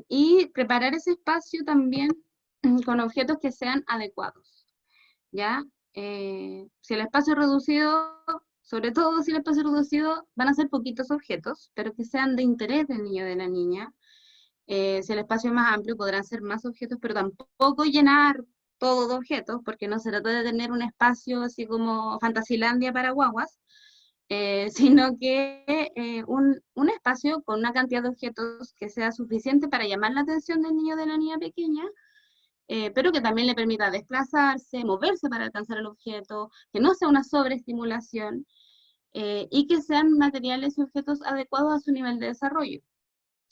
Y preparar ese espacio también con objetos que sean adecuados, ¿ya? Si el espacio es reducido, sobre todo si el espacio es reducido, van a ser poquitos objetos, pero que sean de interés del niño o de la niña. Si el espacio es más amplio, podrán ser más objetos, pero tampoco llenar todo de objetos, porque no se trata de tener un espacio así como Fantasilandia para guaguas, sino que un espacio con una cantidad de objetos que sea suficiente para llamar la atención del niño o de la niña pequeña, pero que también le permita desplazarse, moverse para alcanzar el objeto, que no sea una sobreestimulación, y que sean materiales y objetos adecuados a su nivel de desarrollo.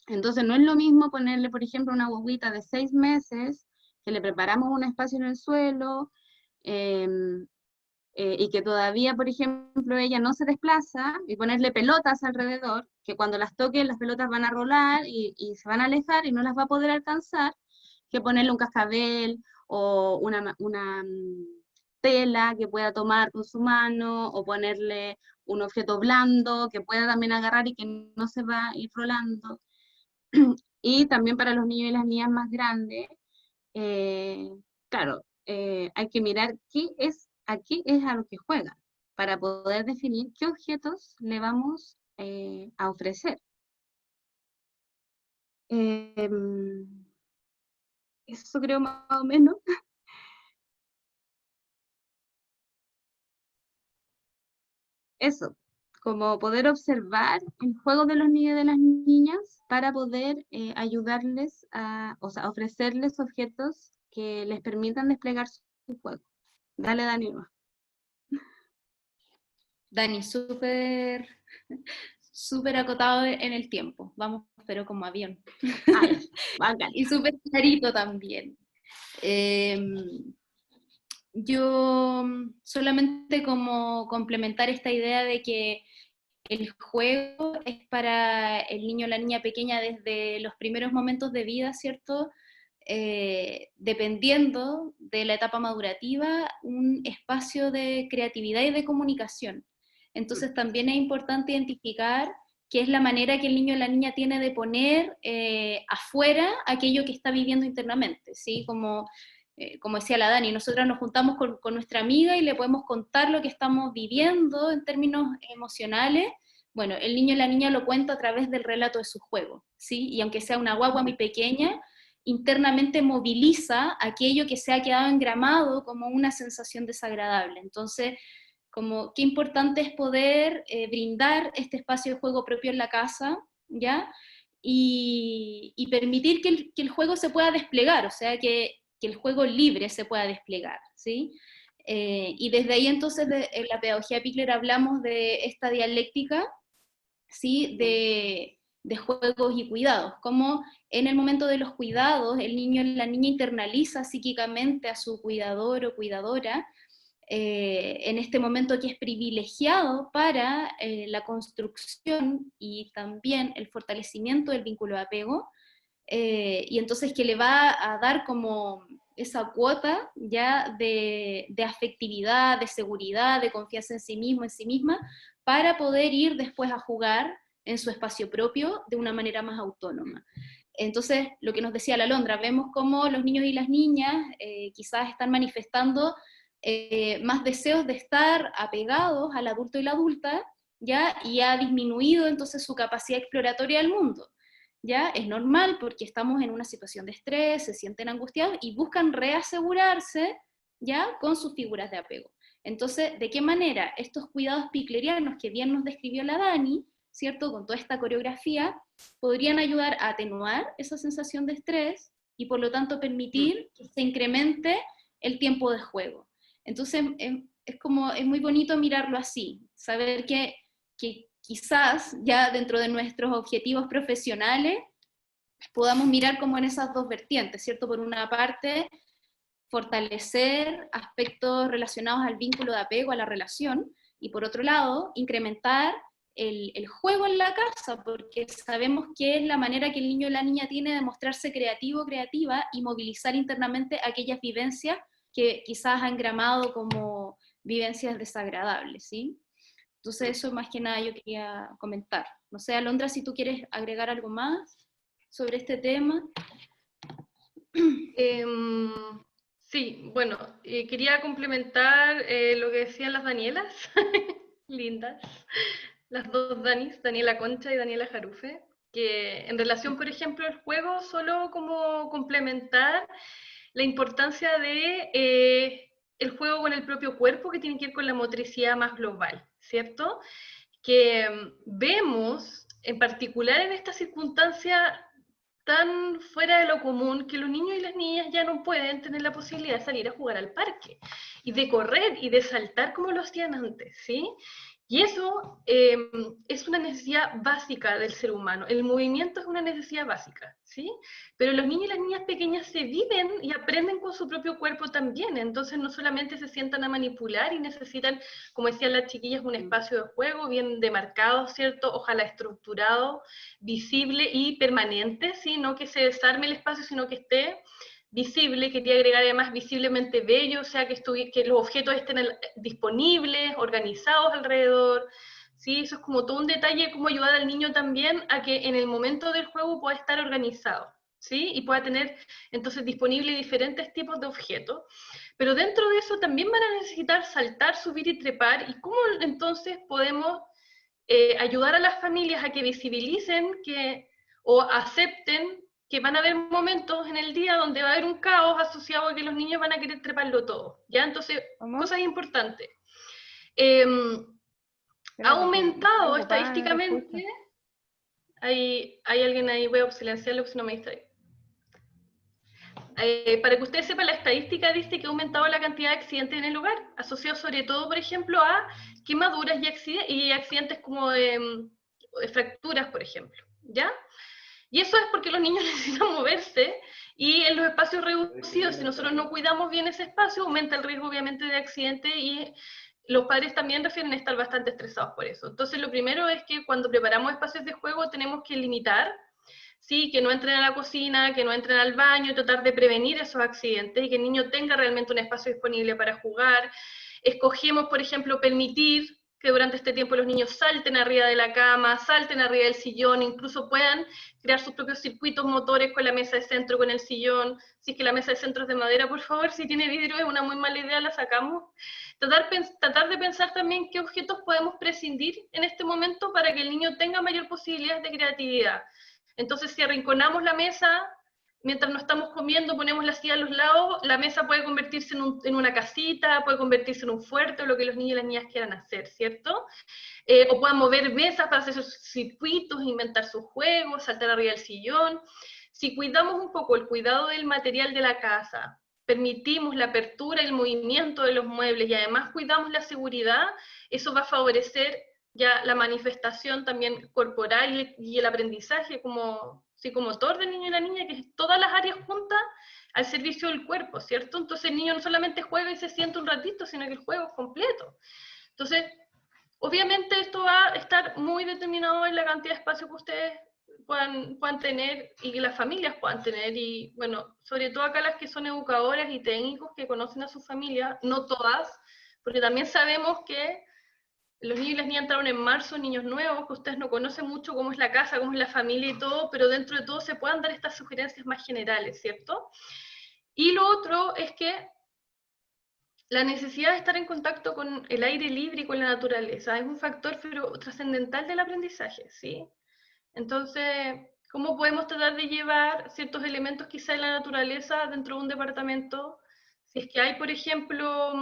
Entonces no es lo mismo ponerle, por ejemplo, una guaguita de 6 meses, que le preparamos un espacio en el suelo, y que todavía, por ejemplo, ella no se desplaza, y ponerle pelotas alrededor, que cuando las toquen las pelotas van a rolar y se van a alejar y no las va a poder alcanzar, que ponerle un cascabel o una tela que pueda tomar con su mano, o ponerle un objeto blando que pueda también agarrar y que no se va a ir rolando. Y también para los niños y las niñas más grandes, claro, hay que mirar a qué es a lo que juegan, para poder definir qué objetos le vamos a ofrecer. Eso creo más o menos. Eso, como poder observar el juego de los niños y de las niñas para poder ayudarles o sea, ofrecerles objetos que les permitan desplegar su juego. Dale, Dani. Dani, súper súper acotado en el tiempo, vamos, pero como avión. Ay, bacán. Y súper clarito también. Yo solamente como complementar esta idea de que el juego es para el niño o la niña pequeña desde los primeros momentos de vida, ¿cierto? Dependiendo de la etapa madurativa, un espacio de creatividad y de comunicación. Entonces también es importante identificar qué es la manera que el niño o la niña tiene de poner afuera aquello que está viviendo internamente, ¿sí? Como decía la Dani, nosotras nos juntamos con nuestra amiga y le podemos contar lo que estamos viviendo en términos emocionales. Bueno, el niño y la niña lo cuenta a través del relato de su juego, ¿sí? Y aunque sea una guagua muy pequeña, internamente moviliza aquello que se ha quedado engramado como una sensación desagradable. Entonces, como qué importante es poder brindar este espacio de juego propio en la casa, ¿ya? Y permitir que el juego se pueda desplegar, o sea, que el juego libre se pueda desplegar, ¿sí? Y desde ahí entonces en la pedagogía Pikler hablamos de esta dialéctica, ¿sí? De juegos y cuidados, como en el momento de los cuidados el niño o la niña internaliza psíquicamente a su cuidador o cuidadora, en este momento que es privilegiado para la construcción y también el fortalecimiento del vínculo de apego, y entonces que le va a dar como esa cuota ya de afectividad, de seguridad, de confianza en sí mismo, en sí misma, para poder ir después a jugar en su espacio propio de una manera más autónoma. Entonces, lo que nos decía la Londra, vemos cómo los niños y las niñas quizás están manifestando más deseos de estar apegados al adulto y la adulta, ¿ya? Y ha disminuido entonces su capacidad exploratoria del mundo. ¿Ya? Es normal porque estamos en una situación de estrés, se sienten angustiados y buscan reasegurarse, ¿ya? Con sus figuras de apego. Entonces, ¿de qué manera estos cuidados piklerianos que bien nos describió la Dani ¿cierto? Con toda esta coreografía, podrían ayudar a atenuar esa sensación de estrés y por lo tanto permitir que se incremente el tiempo de juego. Entonces es muy bonito mirarlo así, saber que quizás ya dentro de nuestros objetivos profesionales podamos mirar como en esas dos vertientes, ¿cierto? Por una parte, fortalecer aspectos relacionados al vínculo de apego, a la relación, y por otro lado, incrementar el juego en la casa, porque sabemos que es la manera que el niño o la niña tiene de mostrarse creativo, creativa, y movilizar internamente aquellas vivencias que quizás han gramado como vivencias desagradables, ¿sí? Entonces eso más que nada yo quería comentar. No sé, Alondra, si tú quieres agregar algo más sobre este tema. Sí, bueno, quería complementar lo que decían las Danielas, lindas, las dos Danis, Daniela Concha y Daniela Jarufe, que en relación, por ejemplo, al juego, solo como complementar la importancia de el juego con el propio cuerpo, que tiene que ver con la motricidad más global, ¿cierto? Que vemos, en particular en esta circunstancia tan fuera de lo común, que los niños y las niñas ya no pueden tener la posibilidad de salir a jugar al parque y de correr y de saltar como lo hacían antes, ¿sí? Y eso es una necesidad básica del ser humano. El movimiento es una necesidad básica, ¿sí? Pero los niños y las niñas pequeñas se viven y aprenden con su propio cuerpo también. Entonces no solamente se sientan a manipular y necesitan, como decían las chiquillas, un espacio de juego bien demarcado, ¿cierto? Ojalá estructurado, visible y permanente, ¿sí? No que se desarme el espacio, sino que esté visible. Quería agregar además visiblemente bello, o sea, que los objetos estén disponibles, organizados alrededor, ¿sí? Eso es como todo un detalle, cómo ayudar al niño también a que en el momento del juego pueda estar organizado, ¿sí? Y pueda tener entonces disponibles diferentes tipos de objetos. Pero dentro de eso también van a necesitar saltar, subir y trepar, y cómo entonces podemos ayudar a las familias a que visibilicen o acepten que van a haber momentos en el día donde va a haber un caos asociado a que los niños van a querer treparlo todo, ¿ya? Entonces, cosas importantes. Ha aumentado estadísticamente, hay alguien ahí, voy a silenciarlo si no me distrae. Para que ustedes sepan, la estadística dice que ha aumentado la cantidad de accidentes en el hogar, asociados sobre todo, por ejemplo, a quemaduras y accidentes como fracturas, por ejemplo, ¿ya? Y eso es porque los niños necesitan moverse y en los espacios reducidos, si nosotros no cuidamos bien ese espacio, aumenta el riesgo obviamente de accidente y los padres también refieren a estar bastante estresados por eso. Entonces lo primero es que cuando preparamos espacios de juego tenemos que limitar, ¿sí? Que no entren a la cocina, que no entren al baño, tratar de prevenir esos accidentes y que el niño tenga realmente un espacio disponible para jugar. Escogemos, por ejemplo, permitir que durante este tiempo los niños salten arriba de la cama, salten arriba del sillón, incluso puedan crear sus propios circuitos motores con la mesa de centro, con el sillón. Si es que la mesa de centro es de madera, por favor, si tiene vidrio es una muy mala idea, la sacamos. Tratar de pensar también qué objetos podemos prescindir en este momento para que el niño tenga mayor posibilidad de creatividad. Entonces, si arrinconamos la mesa, mientras no estamos comiendo, ponemos la silla a los lados, la mesa puede convertirse en una casita, puede convertirse en un fuerte, o lo que los niños y las niñas quieran hacer, ¿cierto? O puedan mover mesas para hacer sus circuitos, inventar sus juegos, saltar arriba del sillón. Si cuidamos un poco el cuidado del material de la casa, permitimos la apertura y el movimiento de los muebles y además cuidamos la seguridad, eso va a favorecer ya la manifestación también corporal y el aprendizaje como psicomotor del niño y la niña, que es todas las áreas juntas al servicio del cuerpo, ¿cierto? Entonces el niño no solamente juega y se siente un ratito, sino que el juego es completo. Entonces, obviamente esto va a estar muy determinado en la cantidad de espacio que ustedes puedan tener y que las familias puedan tener, y bueno, sobre todo acá las que son educadoras y técnicos que conocen a su familia, no todas, porque también sabemos que los niños y las niñas entraron en marzo, niños nuevos, que ustedes no conocen mucho cómo es la casa, cómo es la familia y todo, pero dentro de todo se puedan dar estas sugerencias más generales, ¿cierto? Y lo otro es que la necesidad de estar en contacto con el aire libre y con la naturaleza es un factor pero trascendental del aprendizaje, ¿sí? Entonces, ¿cómo podemos tratar de llevar ciertos elementos quizá de la naturaleza dentro de un departamento? Si es que hay, por ejemplo,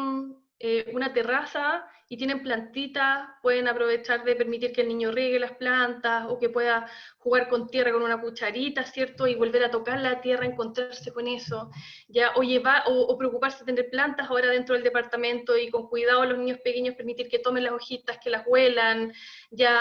una terraza y tienen plantitas, pueden aprovechar de permitir que el niño riegue las plantas, o que pueda jugar con tierra con una cucharita, ¿cierto? Y volver a tocar la tierra, encontrarse con eso, ¿ya? O preocuparse de tener plantas ahora dentro del departamento, y con cuidado a los niños pequeños permitir que tomen las hojitas, que las huelan, ya,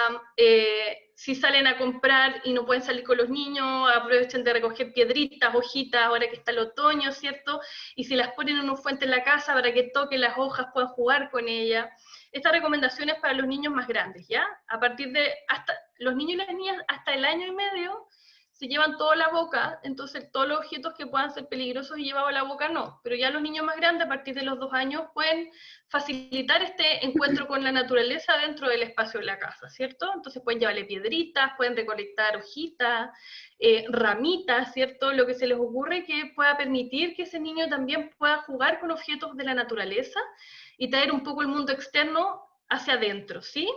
si salen a comprar y no pueden salir con los niños, aprovechen de recoger piedritas, hojitas, ahora que está el otoño, ¿cierto? Y si las ponen en una fuente en la casa para que toquen las hojas, puedan jugar con ellas. Estas recomendaciones para los niños más grandes, ¿ya? A partir de, hasta los niños y las niñas hasta el año y medio, se llevan todo a la boca, entonces todos los objetos que puedan ser peligrosos y llevados a la boca no, pero ya los niños más grandes, a partir de los 2 años, pueden facilitar este encuentro con la naturaleza dentro del espacio de la casa, ¿cierto? Entonces pueden llevarle piedritas, pueden recolectar hojitas, ramitas, ¿cierto? Lo que se les ocurre que pueda permitir que ese niño también pueda jugar con objetos de la naturaleza y traer un poco el mundo externo hacia adentro, ¿sí?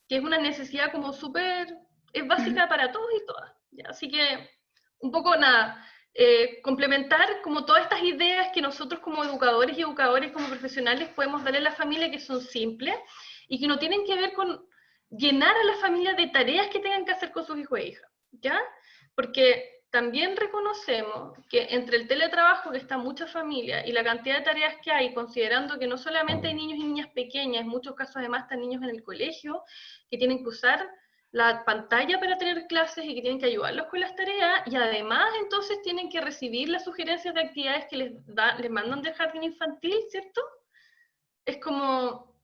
Que es una necesidad como súper, es básica para todos y todas. ¿Ya? Así que, un poco nada, complementar como todas estas ideas que nosotros como educadores y educadores, como profesionales, podemos darle a la familia, que son simples y que no tienen que ver con llenar a la familia de tareas que tengan que hacer con sus hijos e hijas, ¿ya? Porque también reconocemos que entre el teletrabajo que está en muchas familias y la cantidad de tareas que hay, considerando que no solamente hay niños y niñas pequeñas, en muchos casos además están niños en el colegio que tienen que usar la pantalla para tener clases y que tienen que ayudarlos con las tareas, y además entonces tienen que recibir las sugerencias de actividades que les mandan del jardín infantil, ¿cierto? Es como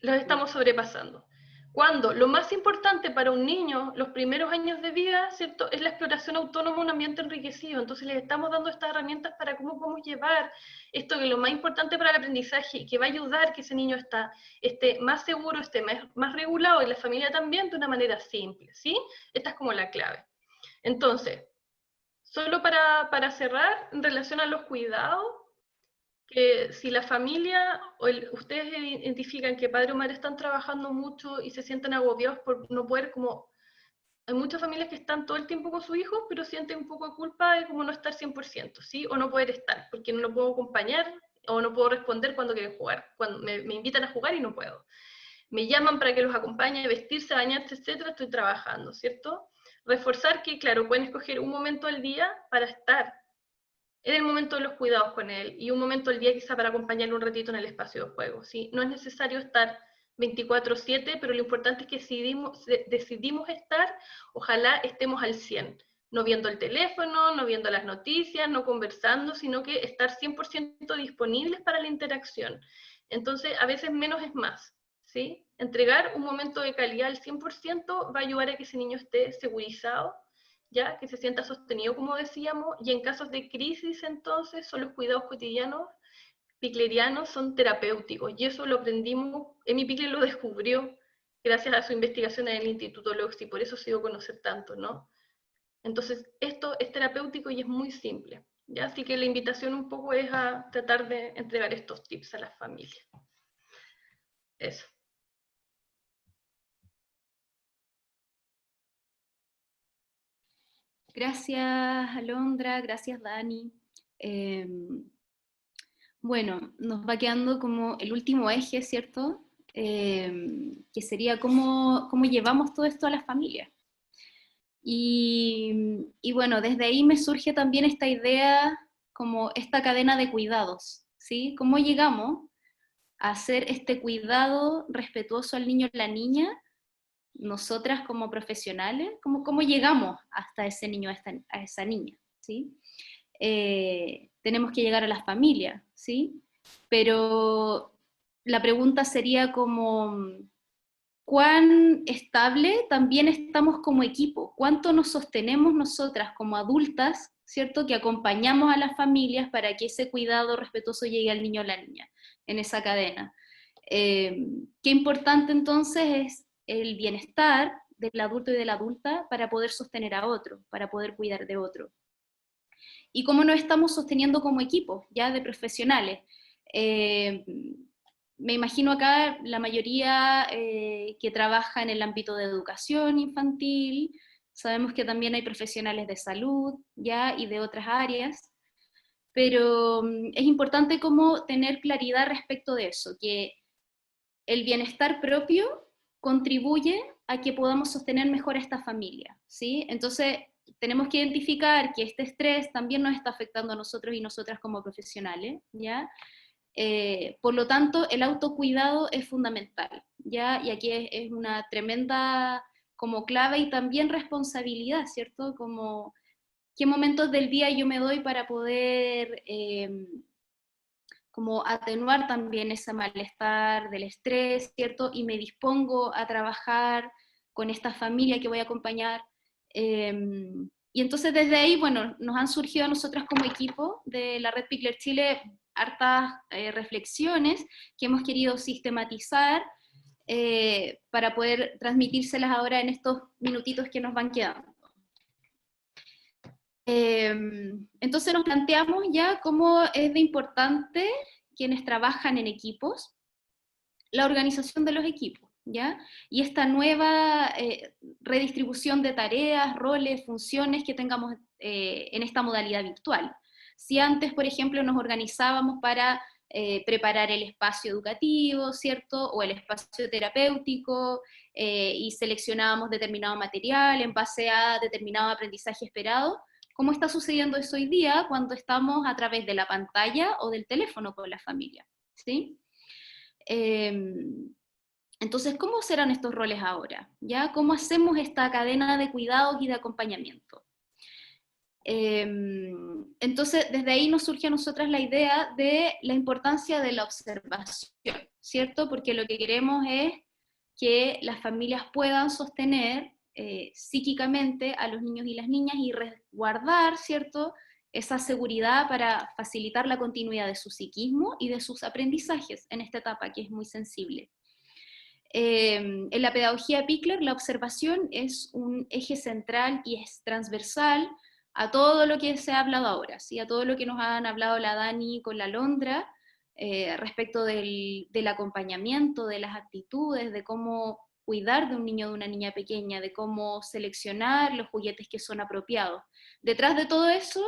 los estamos sobrepasando. Cuando lo más importante para un niño, los primeros años de vida, ¿cierto?, es la exploración autónoma en un ambiente enriquecido. Entonces les estamos dando estas herramientas para cómo podemos llevar esto, que es lo más importante para el aprendizaje, que va a ayudar que ese niño esté más seguro, esté más regulado, y la familia también, de una manera simple, ¿sí? Esta es como la clave. Entonces, solo para cerrar, en relación a los cuidados, que si la familia o ustedes identifican que padre o madre están trabajando mucho y se sienten agobiados por no poder, como hay muchas familias que están todo el tiempo con sus hijos, pero sienten un poco de culpa de como no estar 100%, ¿sí? O no poder estar, porque no lo puedo acompañar, o no puedo responder cuando quieren jugar, cuando me invitan a jugar y no puedo. Me llaman para que los acompañe, vestirse, bañarse, etcétera, estoy trabajando, ¿cierto? Reforzar que, claro, pueden escoger un momento al día para estar en el momento de los cuidados con él, y un momento del día quizá para acompañarle un ratito en el espacio de juego, ¿sí? No es necesario estar 24/7, pero lo importante es que decidimos estar, ojalá estemos al 100, no viendo el teléfono, no viendo las noticias, no conversando, sino que estar 100% disponibles para la interacción. Entonces, a veces menos es más, ¿sí? Entregar un momento de calidad al 100% va a ayudar a que ese niño esté segurizado, ¿ya? Que se sienta sostenido, como decíamos, y en casos de crisis, entonces, son los cuidados cotidianos piclerianos, son terapéuticos, y eso lo aprendimos, Emi Pickler lo descubrió gracias a su investigación en el Instituto Lox, y por eso se dio a conocer tanto, ¿no? Entonces, esto es terapéutico y es muy simple, ¿ya? Así que la invitación un poco es a tratar de entregar estos tips a las familias. Eso. Gracias, Alondra, gracias, Dani. Bueno, nos va quedando como el último eje, ¿cierto? Que sería cómo llevamos todo esto a las familias. Y bueno, desde ahí me surge también esta idea, como esta cadena de cuidados, ¿sí? ¿Cómo llegamos a hacer este cuidado respetuoso al niño y la niña, nosotras como profesionales? ¿Cómo llegamos hasta ese niño, a esa niña? ¿Sí? Tenemos que llegar a las familias, ¿sí? Pero la pregunta sería como, ¿cuán estable también estamos como equipo? ¿Cuánto nos sostenemos nosotras como adultas, ¿cierto? Que acompañamos a las familias para que ese cuidado respetuoso llegue al niño o la niña en esa cadena. Qué importante entonces es el bienestar del adulto y de la adulta para poder sostener a otro, para poder cuidar de otro. Y cómo nos estamos sosteniendo como equipo, ya de profesionales. Me imagino acá la mayoría que trabaja en el ámbito de educación infantil, sabemos que también hay profesionales de salud, ya, y de otras áreas, pero es importante como tener claridad respecto de eso, que el bienestar propio contribuye a que podamos sostener mejor a esta familia, ¿sí? Entonces, tenemos que identificar que este estrés también nos está afectando a nosotros y nosotras como profesionales, ¿ya? Por lo tanto, el autocuidado es fundamental, ¿ya? Y aquí es una tremenda como clave y también responsabilidad, ¿cierto? Como qué momentos del día yo me doy para poder como atenuar también ese malestar del estrés, ¿cierto? Y me dispongo a trabajar con esta familia que voy a acompañar. Y entonces desde ahí, bueno, nos han surgido a nosotras como equipo de la Red Pickler Chile hartas reflexiones que hemos querido sistematizar para poder transmitírselas ahora en estos minutitos que nos van quedando. Entonces nos planteamos ya cómo es de importante quienes trabajan en equipos, la organización de los equipos, ¿ya? Y esta nueva redistribución de tareas, roles, funciones que tengamos en esta modalidad virtual. Si antes, por ejemplo, nos organizábamos para preparar el espacio educativo, ¿cierto? O el espacio terapéutico, y seleccionábamos determinado material en base a determinado aprendizaje esperado, ¿cómo está sucediendo eso hoy día cuando estamos a través de la pantalla o del teléfono con la familia? ¿Sí? Entonces, ¿cómo serán estos roles ahora? ¿Ya? ¿Cómo hacemos esta cadena de cuidados y de acompañamiento? Entonces, desde ahí nos surge a nosotras la idea de la importancia de la observación, ¿cierto? Porque lo que queremos es que las familias puedan sostener psíquicamente a los niños y las niñas y resguardar, ¿cierto?, esa seguridad para facilitar la continuidad de su psiquismo y de sus aprendizajes en esta etapa que es muy sensible. En la pedagogía Pickler, la observación es un eje central y es transversal a todo lo que se ha hablado ahora, ¿sí? A todo lo que nos han hablado la Dani con la Londra, respecto del acompañamiento, de las actitudes, de cómo cuidar de un niño o de una niña pequeña, de cómo seleccionar los juguetes que son apropiados. Detrás de todo eso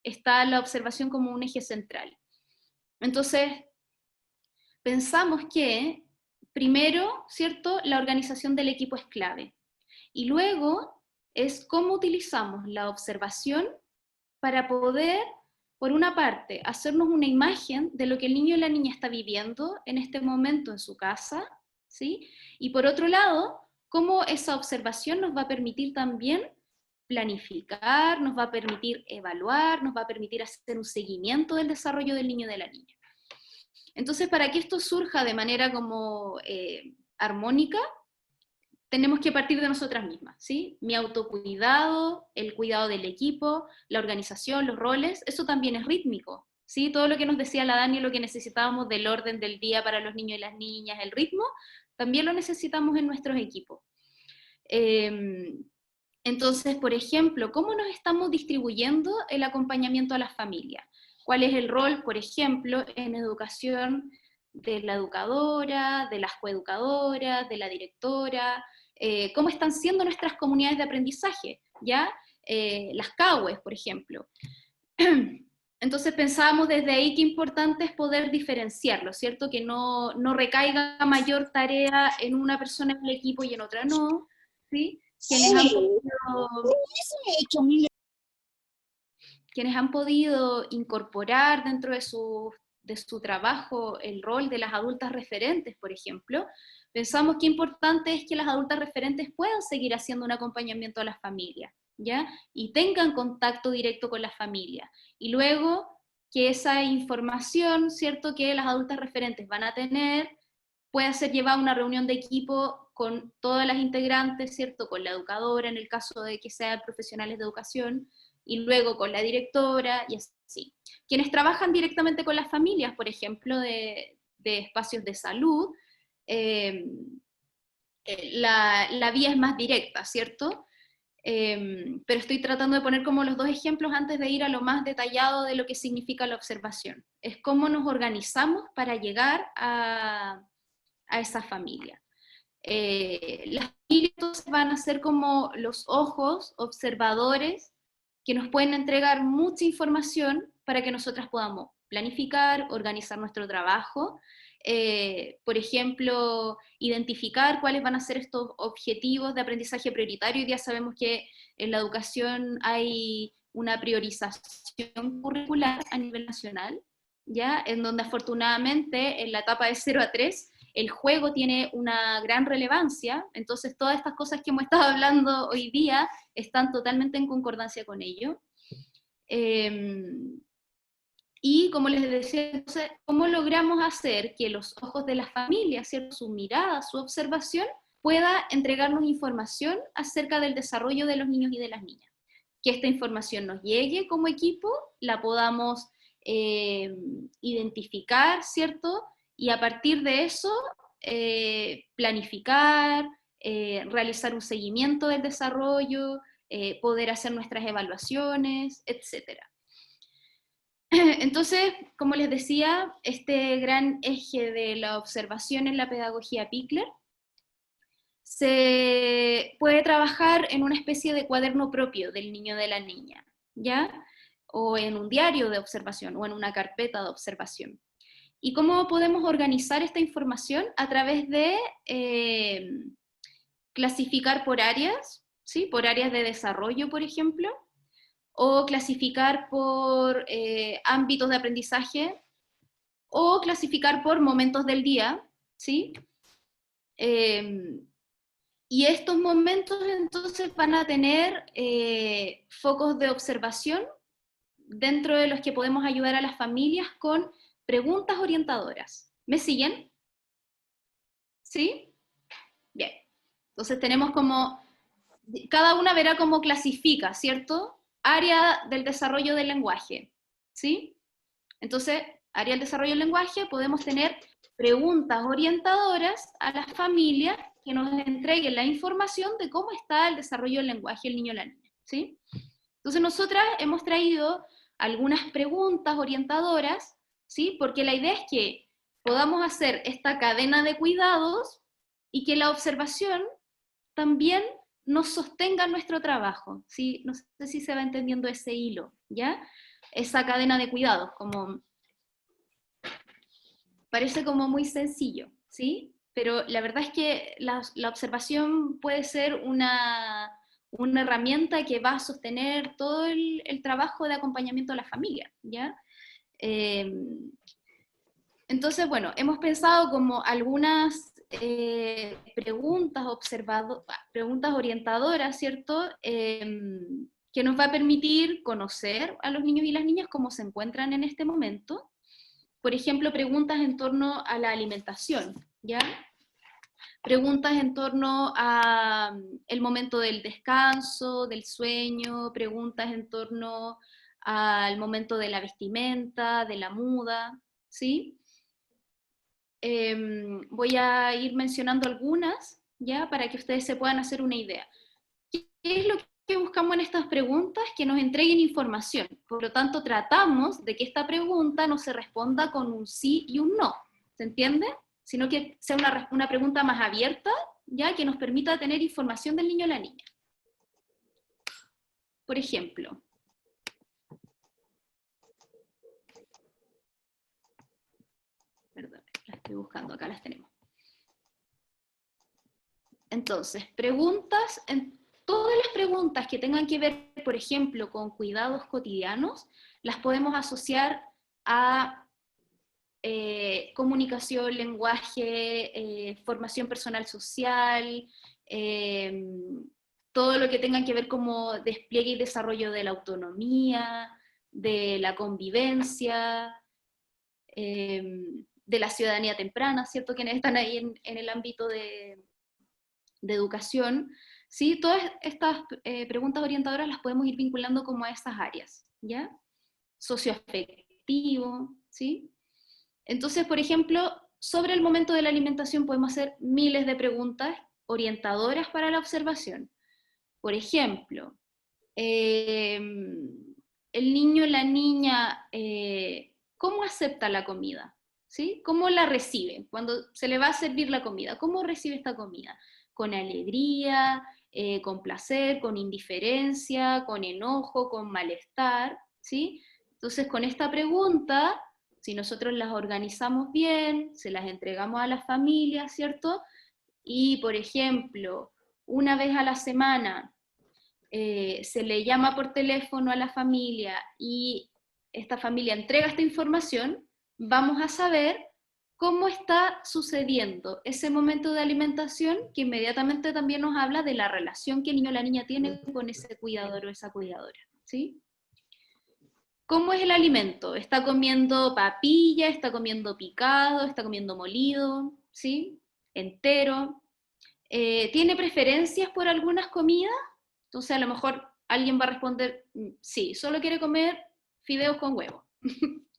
está la observación como un eje central. Entonces, pensamos que, primero, ¿cierto?, la organización del equipo es clave. Y luego es cómo utilizamos la observación para poder, por una parte, hacernos una imagen de lo que el niño y la niña está viviendo en este momento en su casa, ¿sí? Y por otro lado, cómo esa observación nos va a permitir también planificar, nos va a permitir evaluar, nos va a permitir hacer un seguimiento del desarrollo del niño y de la niña. Entonces, para que esto surja de manera como armónica, tenemos que partir de nosotras mismas, ¿sí? Mi autocuidado, el cuidado del equipo, la organización, los roles, eso también es rítmico, ¿sí? Todo lo que nos decía la Dani, lo que necesitábamos del orden del día para los niños y las niñas, el ritmo, también lo necesitamos en nuestros equipos. Entonces, por ejemplo, ¿cómo nos estamos distribuyendo el acompañamiento a las familias? ¿Cuál es el rol, por ejemplo, en educación de la educadora, de las coeducadoras, de la directora? ¿Cómo están siendo nuestras comunidades de aprendizaje? ¿Ya? Las CAUES, por ejemplo. Entonces pensábamos desde ahí que importante es poder diferenciarlo, ¿cierto? Que no recaiga mayor tarea en una persona en el equipo y en otra no, ¿sí? Quienes han podido incorporar dentro de su trabajo el rol de las adultas referentes, por ejemplo, pensamos que importante es que las adultas referentes puedan seguir haciendo un acompañamiento a las familias, ¿ya? Y tengan contacto directo con las familias. Y luego que esa información, ¿cierto?, que las adultas referentes van a tener, pueda ser llevada a una reunión de equipo con todas las integrantes, ¿cierto?, con la educadora, en el caso de que sean profesionales de educación, y luego con la directora, y así. Quienes trabajan directamente con las familias, por ejemplo, de espacios de salud, la vía es más directa, ¿cierto? Pero estoy tratando de poner como los dos ejemplos antes de ir a lo más detallado de lo que significa la observación. Es cómo nos organizamos para llegar a esa familia. Las familias van a ser como los ojos observadores que nos pueden entregar mucha información para que nosotras podamos planificar, organizar nuestro trabajo por ejemplo, identificar cuáles van a ser estos objetivos de aprendizaje prioritario. Hoy día sabemos que en la educación hay una priorización curricular a nivel nacional, ¿ya? En donde afortunadamente en la etapa de 0 a 3 el juego tiene una gran relevancia, entonces todas estas cosas que hemos estado hablando hoy día están totalmente en concordancia con ello. Y como les decía, entonces, ¿cómo logramos hacer que los ojos de la familia, ¿cierto? Su mirada, su observación, pueda entregarnos información acerca del desarrollo de los niños y de las niñas? Que esta información nos llegue como equipo, la podamos identificar, ¿cierto? Y a partir de eso, planificar, realizar un seguimiento del desarrollo, poder hacer nuestras evaluaciones, etc. Entonces, como les decía, este gran eje de la observación en la pedagogía Pikler se puede trabajar en una especie de cuaderno propio del niño o de la niña, ¿ya? O en un diario de observación, o en una carpeta de observación. ¿Y cómo podemos organizar esta información? A través de clasificar por áreas, ¿sí? Por áreas de desarrollo, por ejemplo, o clasificar por ámbitos de aprendizaje, o clasificar por momentos del día, ¿sí? Y estos momentos entonces van a tener focos de observación dentro de los que podemos ayudar a las familias con preguntas orientadoras. ¿Me siguen? ¿Sí? Bien. Entonces tenemos como, cada una verá cómo clasifica, ¿cierto? Área del desarrollo del lenguaje, ¿sí? Entonces, área del desarrollo del lenguaje, podemos tener preguntas orientadoras a las familias que nos entreguen la información de cómo está el desarrollo del lenguaje el niño o la niña, ¿sí? Entonces nosotras hemos traído algunas preguntas orientadoras, ¿sí? Porque la idea es que podamos hacer esta cadena de cuidados y que la observación también nos sostenga nuestro trabajo, ¿sí? No sé si se va entendiendo ese hilo, ¿ya? Esa cadena de cuidados, como parece como muy sencillo, ¿sí? Pero la verdad es que la observación puede ser una herramienta que va a sostener todo el trabajo de acompañamiento a la familia, ¿ya? Entonces, bueno, hemos pensado como algunas preguntas orientadoras, ¿cierto? Que nos va a permitir conocer a los niños y las niñas cómo se encuentran en este momento. Por ejemplo, preguntas en torno a la alimentación, ¿ya? Preguntas en torno al momento del descanso, del sueño, preguntas en torno al momento de la vestimenta, de la muda, ¿sí? Voy a ir mencionando algunas, ¿ya? Para que ustedes se puedan hacer una idea. ¿Qué es lo que buscamos en estas preguntas? Que nos entreguen información. Por lo tanto, tratamos de que esta pregunta no se responda con un sí y un no. ¿Se entiende? Sino que sea una pregunta más abierta, ¿ya? Que nos permita tener información del niño o la niña. Por ejemplo, perdón, las estoy buscando, acá las tenemos. Entonces, todas las preguntas que tengan que ver, por ejemplo, con cuidados cotidianos, las podemos asociar a comunicación, lenguaje, formación personal social, todo lo que tenga que ver como despliegue y desarrollo de la autonomía, de la convivencia, de la ciudadanía temprana, ¿cierto? Quienes están ahí en el ámbito de educación, ¿sí? Todas estas preguntas orientadoras las podemos ir vinculando como a esas áreas, ¿ya? Socioafectivo, ¿sí? Entonces, por ejemplo, sobre el momento de la alimentación podemos hacer miles de preguntas orientadoras para la observación. Por ejemplo, el niño o la niña, ¿cómo acepta la comida? ¿Sí? ¿Cómo la recibe? Cuando se le va a servir la comida, ¿cómo recibe esta comida? ¿Con alegría, con placer, con indiferencia, con enojo, con malestar? ¿Sí? Entonces, con esta pregunta Si nosotros las organizamos bien, se las entregamos a la familia, ¿cierto? Y, por ejemplo, una vez a la semana se le llama por teléfono a la familia y esta familia entrega esta información, vamos a saber cómo está sucediendo ese momento de alimentación, que inmediatamente también nos habla de la relación que el niño o la niña tiene con ese cuidador o esa cuidadora, ¿sí? ¿Cómo es el alimento? ¿Está comiendo papilla? ¿Está comiendo picado? ¿Está comiendo molido? ¿Sí? ¿Entero? ¿Tiene preferencias por algunas comidas? Entonces a lo mejor alguien va a responder, sí, solo quiere comer fideos con huevo,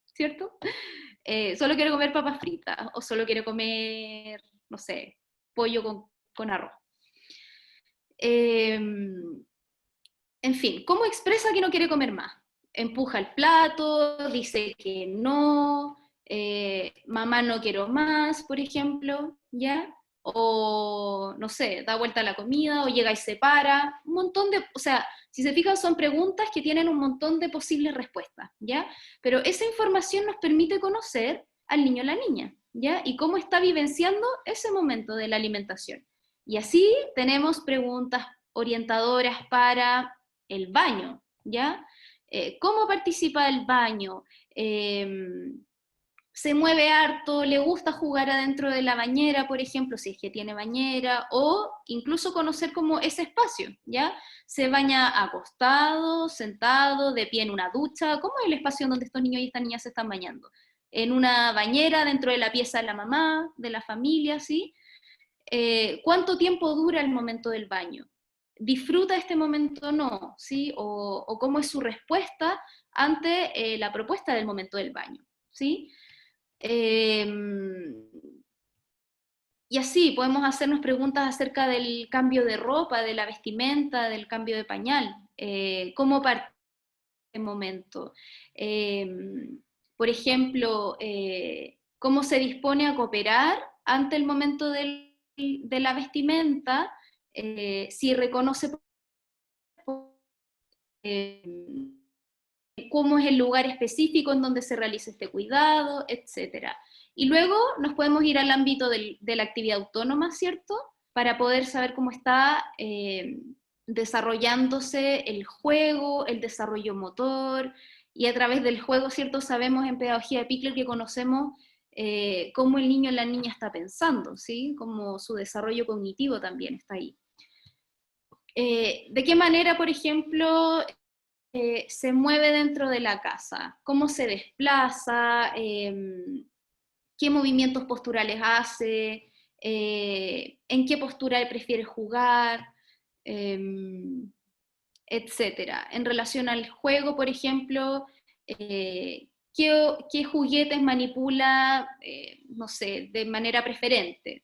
¿cierto? Solo quiere comer papas fritas, o solo quiere comer, no sé, pollo con arroz. En fin, ¿cómo expresa que no quiere comer más? Empuja el plato, dice que no, mamá no quiero más, por ejemplo, ¿ya? O, no sé, da vuelta a la comida, o llega y se para, un montón de, o sea, si se fijan son preguntas que tienen un montón de posibles respuestas, ¿ya? Pero esa información nos permite conocer al niño o la niña, ¿ya? Y cómo está vivenciando ese momento de la alimentación. Y así tenemos preguntas orientadoras para el baño, ¿ya? ¿Cómo participa el baño? ¿Se mueve harto? ¿Le gusta jugar adentro de la bañera, por ejemplo, si es que tiene bañera? O incluso conocer como ese espacio, ¿ya? ¿Se baña acostado, sentado, de pie en una ducha? ¿Cómo es el espacio donde estos niños y estas niñas se están bañando? ¿En una bañera dentro de la pieza de la mamá, de la familia, sí? ¿Cuánto tiempo dura el momento del baño? ¿Disfruta este momento o no? ¿Sí? O cómo es su respuesta ante la propuesta del momento del baño, ¿sí? Y así podemos hacernos preguntas acerca del cambio de ropa, de la vestimenta, del cambio de pañal, cómo parte el momento. Por ejemplo, cómo se dispone a cooperar ante el momento de la vestimenta, si reconoce cómo es el lugar específico en donde se realiza este cuidado, etc. Y luego nos podemos ir al ámbito de la actividad autónoma, ¿cierto? Para poder saber cómo está desarrollándose el juego, el desarrollo motor, y a través del juego, ¿cierto? Sabemos en pedagogía de Pikler que conocemos cómo el niño o la niña está pensando, ¿sí? Cómo su desarrollo cognitivo también está ahí. ¿De qué manera, por ejemplo, se mueve dentro de la casa? ¿Cómo se desplaza? ¿Qué movimientos posturales hace? ¿En qué postura prefiere jugar? Etcétera. En relación al juego, por ejemplo, ¿qué juguetes manipula, no sé, de manera preferente?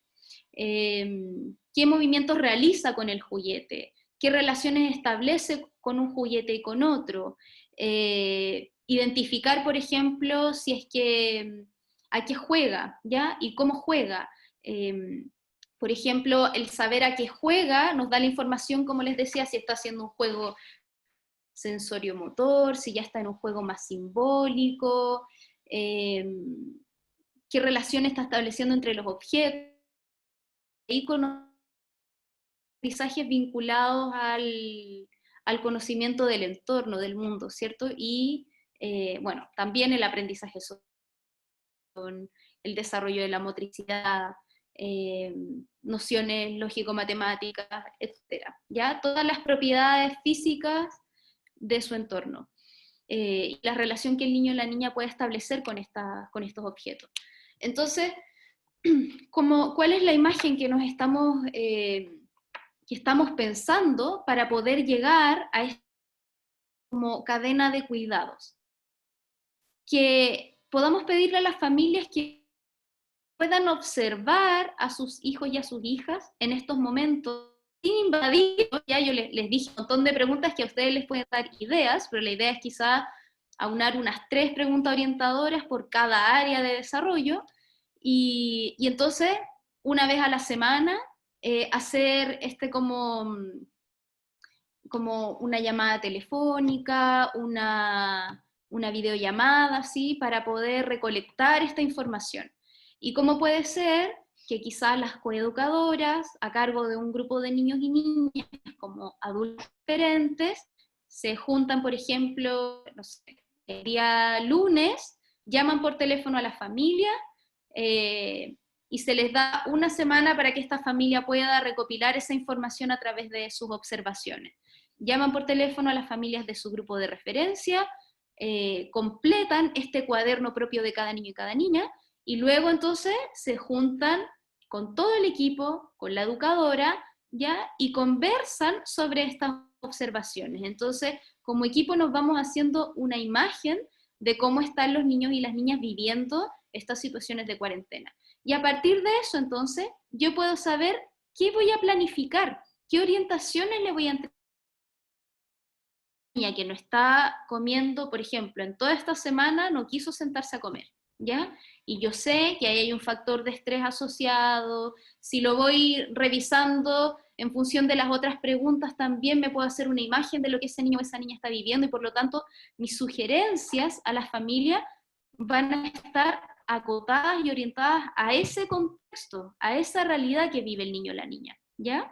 ¿Qué movimientos realiza con el juguete? ¿Qué relaciones establece con un juguete y con otro? Identificar, por ejemplo, si es que a qué juega, ¿ya? Y cómo juega. Por ejemplo, el saber a qué juega nos da la información, como les decía, si está haciendo un juego sensorio-motor, si ya está en un juego más simbólico, qué relación está estableciendo entre los objetos, y con aprendizajes vinculados al conocimiento del entorno, del mundo, ¿cierto? Y, bueno, también el aprendizaje son el desarrollo de la motricidad, nociones lógico-matemáticas, etc. ¿Ya? Todas las propiedades físicas de su entorno. Y la relación que el niño o la niña puede establecer con estos objetos. Entonces, ¿cuál es la imagen que estamos pensando para poder llegar a esta como cadena de cuidados? Que podamos pedirle a las familias que puedan observar a sus hijos y a sus hijas en estos momentos sin invadir. Ya yo les dije un montón de preguntas que a ustedes les pueden dar ideas, pero la idea es quizá aunar unas 3 preguntas orientadoras por cada área de desarrollo, y entonces una vez a la semana hacer como una llamada telefónica, una videollamada, ¿sí? Para poder recolectar esta información. ¿Y cómo puede ser que quizás las coeducadoras, a cargo de un grupo de niños y niñas, como adultos diferentes, se juntan, por ejemplo, no sé, el día lunes, llaman por teléfono a la familia, y se les da una semana para que esta familia pueda recopilar esa información a través de sus observaciones. Llaman por teléfono a las familias de su grupo de referencia, completan este cuaderno propio de cada niño y cada niña, y luego entonces se juntan con todo el equipo, con la educadora, ¿ya? Y conversan sobre estas observaciones. Entonces, como equipo nos vamos haciendo una imagen de cómo están los niños y las niñas viviendo estas situaciones de cuarentena. Y a partir de eso, entonces, yo puedo saber qué voy a planificar, qué orientaciones le voy a entregar a la niña que no está comiendo, por ejemplo, en toda esta semana no quiso sentarse a comer, ¿ya? Y yo sé que ahí hay un factor de estrés asociado, si lo voy revisando en función de las otras preguntas, también me puedo hacer una imagen de lo que ese niño o esa niña está viviendo, y por lo tanto, mis sugerencias a la familia van a estar acotadas y orientadas a ese contexto, a esa realidad que vive el niño o la niña, ¿ya?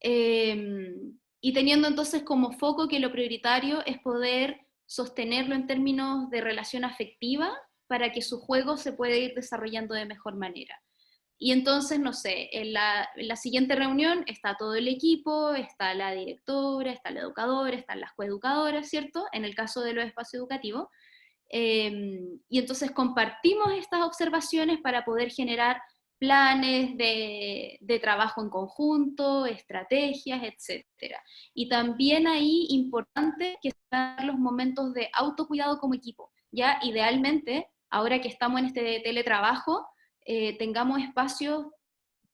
Y teniendo entonces como foco que lo prioritario es poder sostenerlo en términos de relación afectiva para que su juego se pueda ir desarrollando de mejor manera. Y entonces, no sé, en la siguiente reunión está todo el equipo, está la directora, está la educadora, están las coeducadoras, ¿cierto? En el caso de los espacios educativos. Y entonces compartimos estas observaciones para poder generar planes de trabajo en conjunto, estrategias, etc. Y también ahí importante que sean los momentos de autocuidado como equipo, ¿ya? Idealmente, ahora que estamos en este teletrabajo, tengamos espacios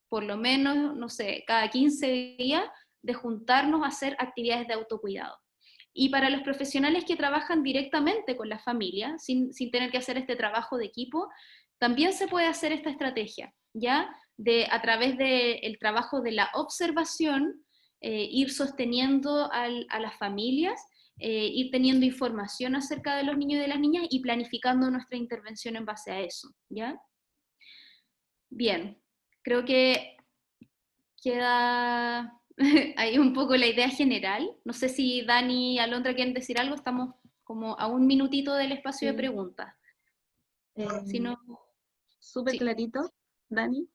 por lo menos, no sé, cada 15 días de juntarnos a hacer actividades de autocuidado. Y para los profesionales que trabajan directamente con la familia, sin tener que hacer este trabajo de equipo, también se puede hacer esta estrategia, ¿ya? A través del trabajo de la observación, ir sosteniendo a las familias, ir teniendo información acerca de los niños y de las niñas y planificando nuestra intervención en base a eso, ¿ya? Bien, creo que queda ahí un poco la idea general. No sé si Dani y Alondra quieren decir algo, estamos como a un minutito del espacio de preguntas. Si no, Súper sí. clarito, Dani.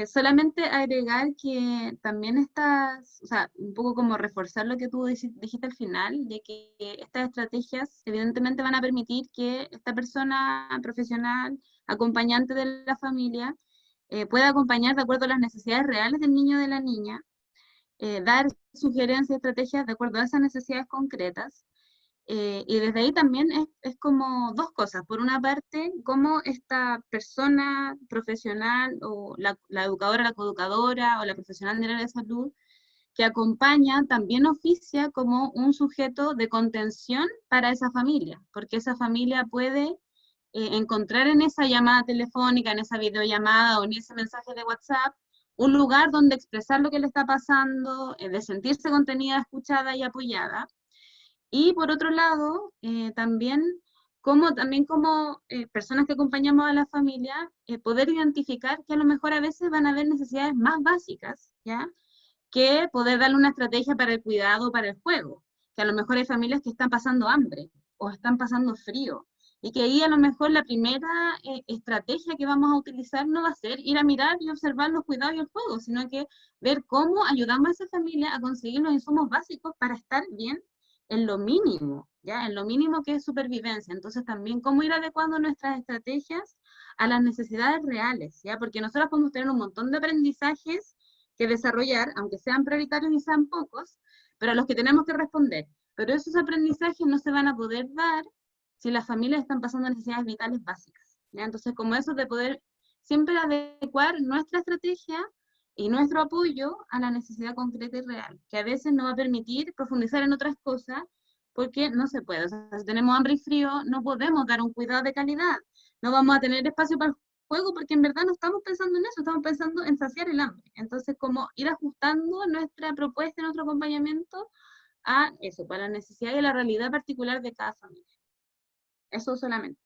Solamente agregar que también estas, o sea, un poco como reforzar lo que tú dijiste al final, de que estas estrategias evidentemente van a permitir que esta persona profesional, acompañante de la familia, pueda acompañar de acuerdo a las necesidades reales del niño o de la niña, dar sugerencias y estrategias de acuerdo a esas necesidades concretas. Y desde ahí también es como dos cosas. Por una parte, cómo esta persona profesional o la educadora, la coeducadora o la profesional del área de salud que acompaña también oficia como un sujeto de contención para esa familia, porque esa familia puede encontrar en esa llamada telefónica, en esa videollamada o en ese mensaje de WhatsApp, un lugar donde expresar lo que le está pasando, de sentirse contenida, escuchada y apoyada. Y por otro lado, también como personas que acompañamos a la familia, poder identificar que a lo mejor a veces van a haber necesidades más básicas, ¿ya? Que poder darle una estrategia para el cuidado, para el juego. Que a lo mejor hay familias que están pasando hambre o están pasando frío. Y que ahí a lo mejor la primera estrategia que vamos a utilizar no va a ser ir a mirar y observar los cuidados y el juego, sino que ver cómo ayudamos a esa familia a conseguir los insumos básicos para estar bien en lo mínimo, ¿ya? En lo mínimo que es supervivencia. Entonces también cómo ir adecuando nuestras estrategias a las necesidades reales, ¿ya? Porque nosotros podemos tener un montón de aprendizajes que desarrollar, aunque sean prioritarios y sean pocos, pero a los que tenemos que responder. Pero esos aprendizajes no se van a poder dar si las familias están pasando necesidades vitales básicas, ¿ya? Entonces, como eso de poder siempre adecuar nuestra estrategia y nuestro apoyo a la necesidad concreta y real, que a veces nos va a permitir profundizar en otras cosas, porque no se puede. O sea, si tenemos hambre y frío, no podemos dar un cuidado de calidad, no vamos a tener espacio para el juego, porque en verdad no estamos pensando en eso, estamos pensando en saciar el hambre. Entonces, como ir ajustando nuestra propuesta, nuestro acompañamiento a eso, para la necesidad y la realidad particular de cada familia. Eso solamente.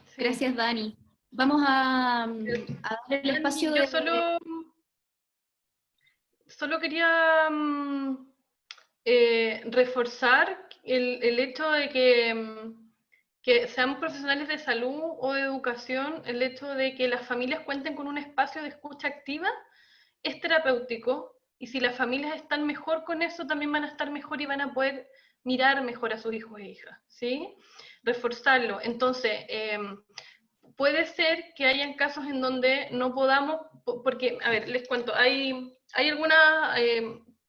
Sí. Gracias, Dani. Vamos a darle el espacio Yo solo quería reforzar el hecho de que sean profesionales de salud o de educación, el hecho de que las familias cuenten con un espacio de escucha activa es terapéutico, y si las familias están mejor con eso, también van a estar mejor y van a poder mirar mejor a sus hijos e hijas, ¿sí? Reforzarlo. Entonces, puede ser que hayan casos en donde no podamos, porque, a ver, les cuento, hay algunas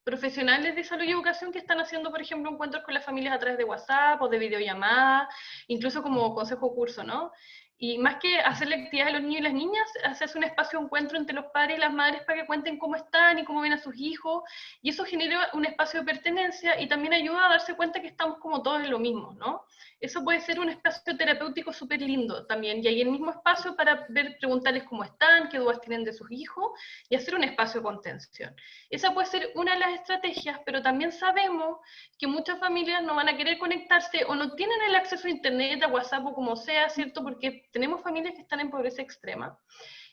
profesionales de salud y educación que están haciendo, por ejemplo, encuentros con las familias a través de WhatsApp o de videollamada, incluso como consejo curso, ¿no? Y más que hacerle actividades a los niños y las niñas, hacerse un espacio de encuentro entre los padres y las madres para que cuenten cómo están y cómo ven a sus hijos, y eso genera un espacio de pertenencia y también ayuda a darse cuenta que estamos como todos en lo mismo, ¿no? Eso puede ser un espacio terapéutico súper lindo también, y ahí el mismo espacio para ver, preguntarles cómo están, qué dudas tienen de sus hijos, y hacer un espacio de contención. Esa puede ser una de las estrategias, pero también sabemos que muchas familias no van a querer conectarse o no tienen el acceso a internet, a WhatsApp o como sea, ¿cierto? Porque tenemos familias que están en pobreza extrema.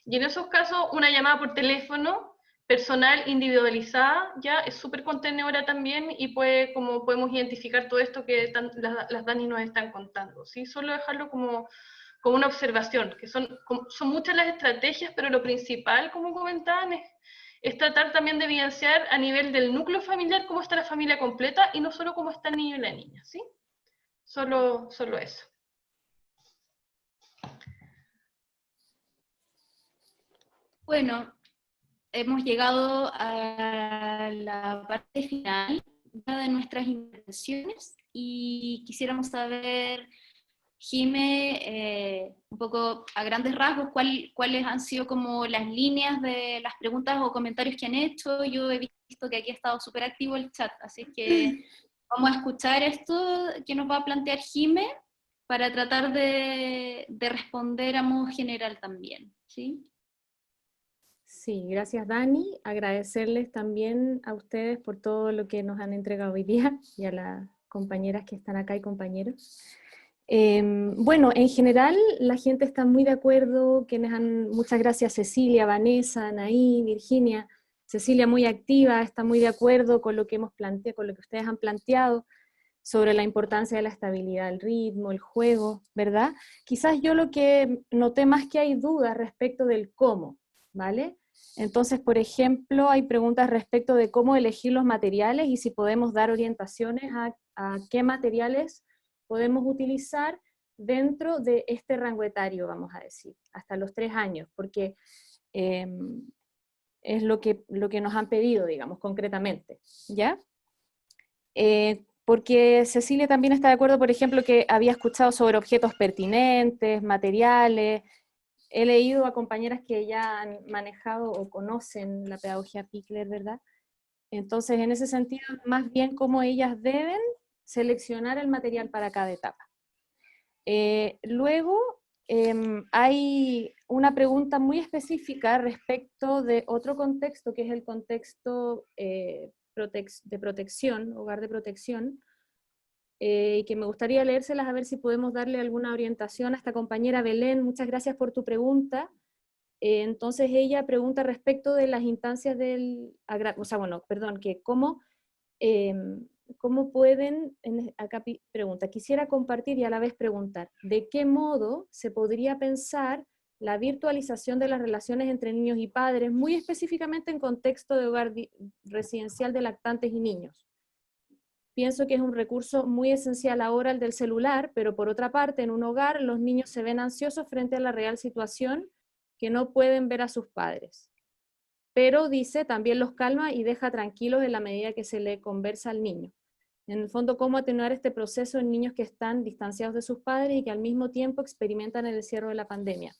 Y en esos casos, una llamada por teléfono personal, individualizada, ya es súper contenedora también, y puede, como podemos identificar todo esto que las Dani nos están contando, ¿sí? Solo dejarlo como una observación, que son muchas las estrategias, pero lo principal, como comentaban, es tratar también de evidenciar a nivel del núcleo familiar cómo está la familia completa y no solo cómo está el niño y la niña, ¿sí? Solo eso. Bueno, hemos llegado a la parte final de nuestras intervenciones y quisiéramos saber, Jime, un poco a grandes rasgos, cuáles han sido como las líneas de las preguntas o comentarios que han hecho. Yo he visto que aquí ha estado súper activo el chat, así que vamos a escuchar esto que nos va a plantear Jime para tratar de responder a modo general también, ¿sí? Sí, gracias Dani. Agradecerles también a ustedes por todo lo que nos han entregado hoy día y a las compañeras que están acá y compañeros. Bueno, en general la gente está muy de acuerdo, muchas gracias Cecilia, Vanessa, Anaí, Virginia. Cecilia muy activa, está muy de acuerdo con lo que hemos planteado, con lo que ustedes han planteado sobre la importancia de la estabilidad, el ritmo, el juego, ¿verdad? Quizás yo lo que noté más que hay dudas respecto del cómo, ¿vale? Entonces, por ejemplo, hay preguntas respecto de cómo elegir los materiales y si podemos dar orientaciones a qué materiales podemos utilizar dentro de este rango etario, vamos a decir, hasta los 3 años, porque es lo que nos han pedido, digamos, concretamente, ¿ya? Porque Cecilia también está de acuerdo, por ejemplo, que había escuchado sobre objetos pertinentes, materiales. He leído a compañeras que ya han manejado o conocen la pedagogía Pikler, ¿verdad? Entonces, en ese sentido, más bien cómo ellas deben seleccionar el material para cada etapa. Luego, hay una pregunta muy específica respecto de otro contexto, que es el contexto de protección, hogar de protección, que me gustaría leérselas a ver si podemos darle alguna orientación a esta compañera Belén. Muchas gracias por tu pregunta. Entonces ella pregunta respecto de las instancias que cómo pueden, acá pregunta, quisiera compartir y a la vez preguntar, ¿de qué modo se podría pensar la virtualización de las relaciones entre niños y padres, muy específicamente en contexto de hogar residencial de lactantes y niños? Pienso que es un recurso muy esencial ahora el del celular, pero por otra parte, en un hogar los niños se ven ansiosos frente a la real situación que no pueden ver a sus padres. Pero dice, también los calma y deja tranquilos en la medida que se le conversa al niño. En el fondo, ¿cómo atenuar este proceso en niños que están distanciados de sus padres y que al mismo tiempo experimentan el encierro de la pandemia?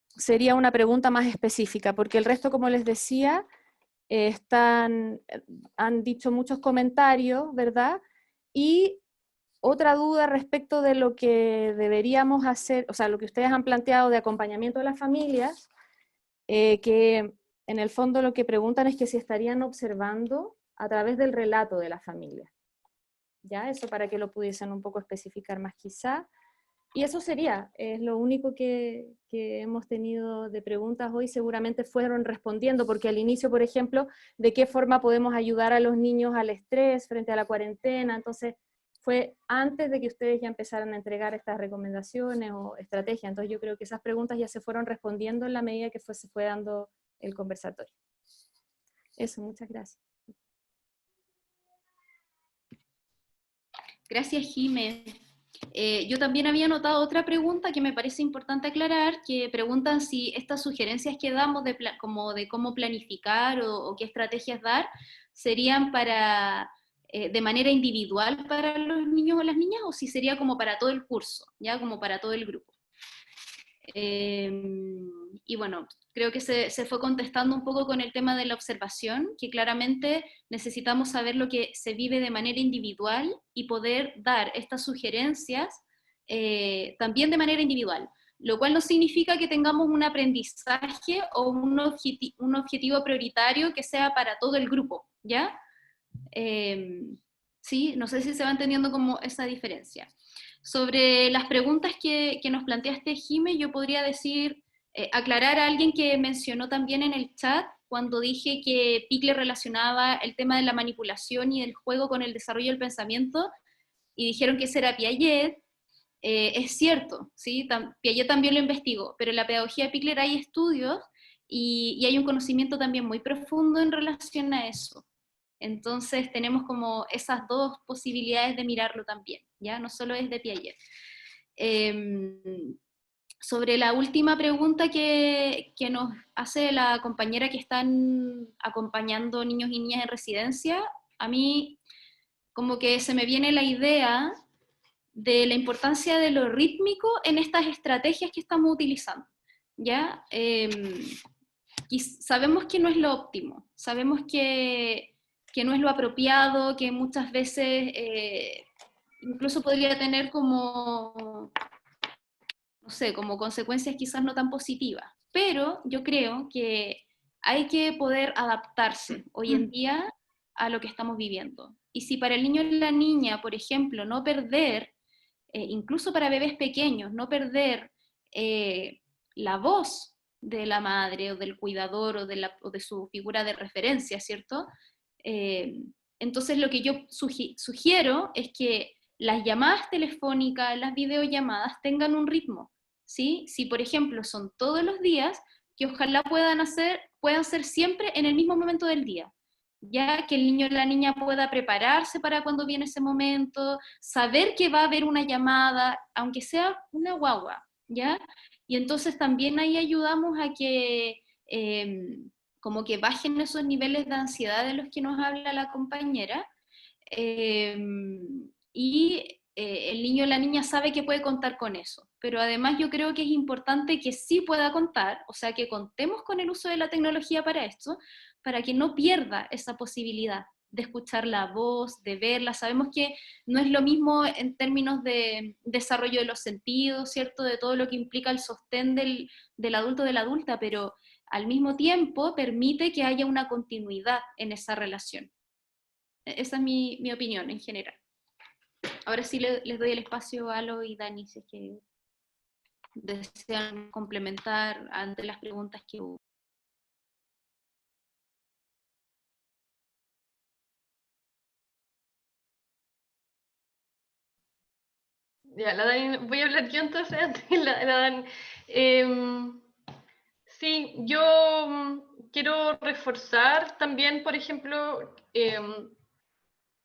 Sería una pregunta más específica, porque el resto, como les decía, han dicho muchos comentarios, ¿verdad? Y otra duda respecto de lo que deberíamos hacer, o sea, lo que ustedes han planteado de acompañamiento de las familias, que en el fondo lo que preguntan es que si estarían observando a través del relato de la familia. ¿Ya? Eso para que lo pudiesen un poco especificar más quizá. Y eso sería, es lo único que hemos tenido de preguntas hoy, seguramente fueron respondiendo, porque al inicio, por ejemplo, de qué forma podemos ayudar a los niños al estrés frente a la cuarentena, entonces fue antes de que ustedes ya empezaran a entregar estas recomendaciones o estrategias, entonces yo creo que esas preguntas ya se fueron respondiendo en la medida que se fue dando el conversatorio. Eso, muchas gracias. Gracias, Jimé. Yo también había notado otra pregunta que me parece importante aclarar, que preguntan si estas sugerencias que damos como de cómo planificar o qué estrategias dar, serían para, de manera individual para los niños o las niñas, o si sería como para todo el curso, ya como para todo el grupo. Y bueno, creo que se fue contestando un poco con el tema de la observación, que claramente necesitamos saber lo que se vive de manera individual y poder dar estas sugerencias también de manera individual, lo cual no significa que tengamos un aprendizaje o un objetivo prioritario que sea para todo el grupo, ¿ya? Sí, no sé si se va entendiendo como esa diferencia. Sobre las preguntas que nos planteaste, Jime, yo podría decir, aclarar a alguien que mencionó también en el chat, cuando dije que Pickler relacionaba el tema de la manipulación y el juego con el desarrollo del pensamiento, y dijeron que ese era Piaget. Es cierto, ¿sí? Piaget también lo investigó, pero en la pedagogía de Pickler hay estudios y hay un conocimiento también muy profundo en relación a eso. Entonces tenemos como esas dos posibilidades de mirarlo también, ¿ya? No solo es de Piaget. Sobre la última pregunta que nos hace la compañera que están acompañando niños y niñas en residencia, a mí como que se me viene la idea de la importancia de lo rítmico en estas estrategias que estamos utilizando, ¿ya? Y sabemos que no es lo óptimo, sabemos que no es lo apropiado, que muchas veces incluso podría tener como, no sé, como consecuencias quizás no tan positivas, pero yo creo que hay que poder adaptarse hoy en día a lo que estamos viviendo. Y si para el niño y la niña, por ejemplo, no perder, incluso para bebés pequeños, no perder la voz de la madre o del cuidador o de su figura de referencia, ¿cierto? Entonces lo que yo sugiero es que las llamadas telefónicas, las videollamadas tengan un ritmo, ¿sí? Si por ejemplo son todos los días, que ojalá puedan ser siempre en el mismo momento del día, ya que el niño o la niña pueda prepararse para cuando viene ese momento, saber que va a haber una llamada, aunque sea una guagua, ¿ya? Y entonces también ahí ayudamos a que como que bajen esos niveles de ansiedad de los que nos habla la compañera, y el niño o la niña sabe que puede contar con eso. Pero además yo creo que es importante que sí pueda contar, o sea, que contemos con el uso de la tecnología para esto, para que no pierda esa posibilidad de escuchar la voz, de verla. Sabemos que no es lo mismo en términos de desarrollo de los sentidos, ¿cierto? De todo lo que implica el sostén del adulto o de la adulta, pero al mismo tiempo permite que haya una continuidad en esa relación. Esa es mi opinión en general. Ahora sí les doy el espacio a Alo y Dani, si es que desean complementar ante las preguntas que hubo. Ya, la Dani, voy a hablar yo entonces antes la Dani. Sí, yo quiero reforzar también, por ejemplo,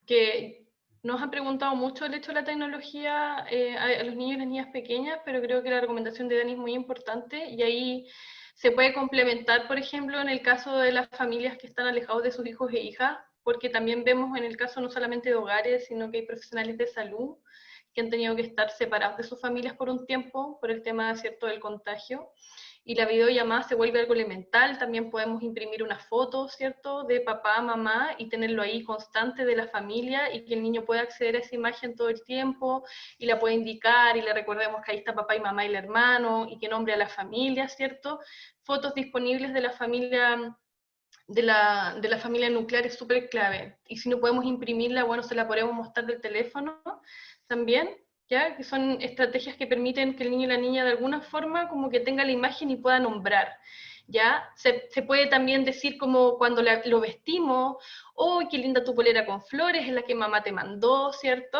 que nos han preguntado mucho el hecho de la tecnología a los niños y las niñas pequeñas, pero creo que la recomendación de Dani es muy importante y ahí se puede complementar, por ejemplo, en el caso de las familias que están alejados de sus hijos e hijas, porque también vemos en el caso no solamente de hogares, sino que hay profesionales de salud que han tenido que estar separados de sus familias por un tiempo por el tema, ¿cierto?, del contagio. Y la videollamada se vuelve algo elemental, también podemos imprimir una foto, ¿cierto?, de papá, mamá y tenerlo ahí constante de la familia y que el niño pueda acceder a esa imagen todo el tiempo y la pueda indicar y le recordemos que ahí está papá y mamá y el hermano y que nombre a la familia, ¿cierto? Fotos disponibles de la familia de la familia nuclear es súper clave. Y si no podemos imprimirla, bueno, se la podemos mostrar del teléfono también, ¿ya? Que son estrategias que permiten que el niño y la niña de alguna forma como que tenga la imagen y pueda nombrar, ¿ya? Se puede también decir como cuando lo vestimos, ¡oh, qué linda tu polera con flores, es la que mamá te mandó!, ¿cierto?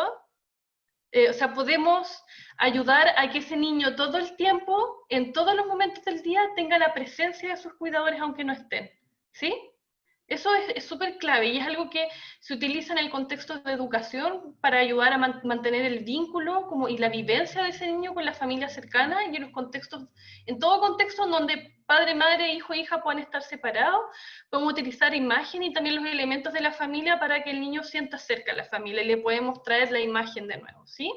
O sea, podemos ayudar a que ese niño todo el tiempo, en todos los momentos del día, tenga la presencia de sus cuidadores aunque no estén, ¿sí? Eso es súper clave y es algo que se utiliza en el contexto de educación para ayudar a mantener el vínculo como, y la vivencia de ese niño con la familia cercana y en los contextos, en todo contexto en donde padre, madre, hijo e hija puedan estar separados, podemos utilizar imagen y también los elementos de la familia para que el niño sienta cerca a la familia y le podemos traer la imagen de nuevo, ¿sí?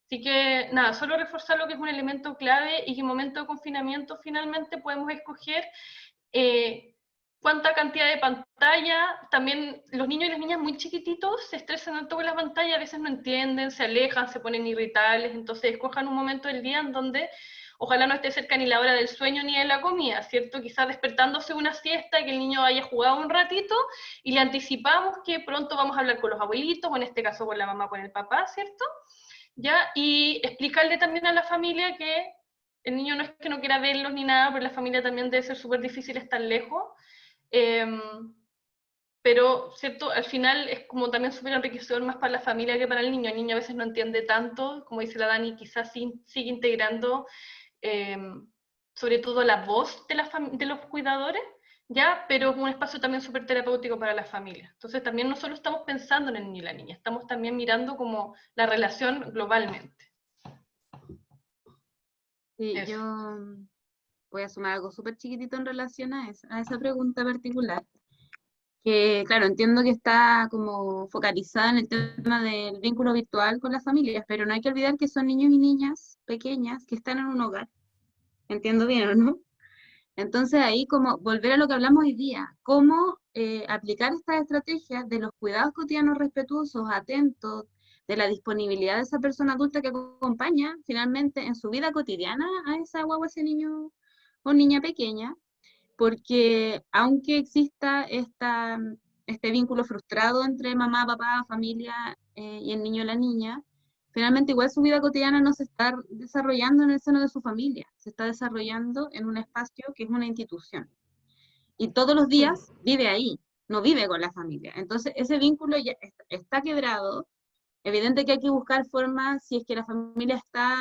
Así que nada, solo reforzar lo que es un elemento clave y que en momento de confinamiento finalmente podemos escoger cuánta cantidad de pantalla. También los niños y las niñas muy chiquititos se estresan tanto con la pantalla, a veces no entienden, se alejan, se ponen irritables, entonces escojan un momento del día en donde ojalá no esté cerca ni la hora del sueño ni de la comida, ¿cierto? Quizás despertándose una siesta, que el niño haya jugado un ratito y le anticipamos que pronto vamos a hablar con los abuelitos, o en este caso con la mamá, con el papá, ¿cierto? ¿Ya? Y explicarle también a la familia que el niño no es que no quiera verlos ni nada, pero la familia también debe ser súper difícil estar lejos. Pero, ¿cierto? Al final es como también súper enriquecedor más para la familia que para el niño. El niño a veces no entiende tanto, como dice la Dani, quizás sigue integrando sobre todo la voz de los cuidadores, ¿ya? Pero es un espacio también súper terapéutico para la familia. Entonces también no solo estamos pensando en el niño y la niña, estamos también mirando como la relación globalmente. Sí, Eso. yo voy a sumar algo súper chiquitito en relación a esa pregunta particular, que claro, entiendo que está como focalizada en el tema del vínculo virtual con las familias, pero no hay que olvidar que son niños y niñas pequeñas que están en un hogar. ¿Entiendo bien o no? Entonces ahí como volver a lo que hablamos hoy día, cómo aplicar estas estrategias de los cuidados cotidianos respetuosos, atentos, de la disponibilidad de esa persona adulta que acompaña finalmente en su vida cotidiana a esa guagua, ese niño o niña pequeña, porque aunque exista este vínculo frustrado entre mamá, papá, familia y el niño o la niña, finalmente igual su vida cotidiana no se está desarrollando en el seno de su familia, se está desarrollando en un espacio que es una institución. Y todos los días vive ahí, no vive con la familia. Entonces ese vínculo ya está quebrado. Evidente que hay que buscar formas, si es que la familia está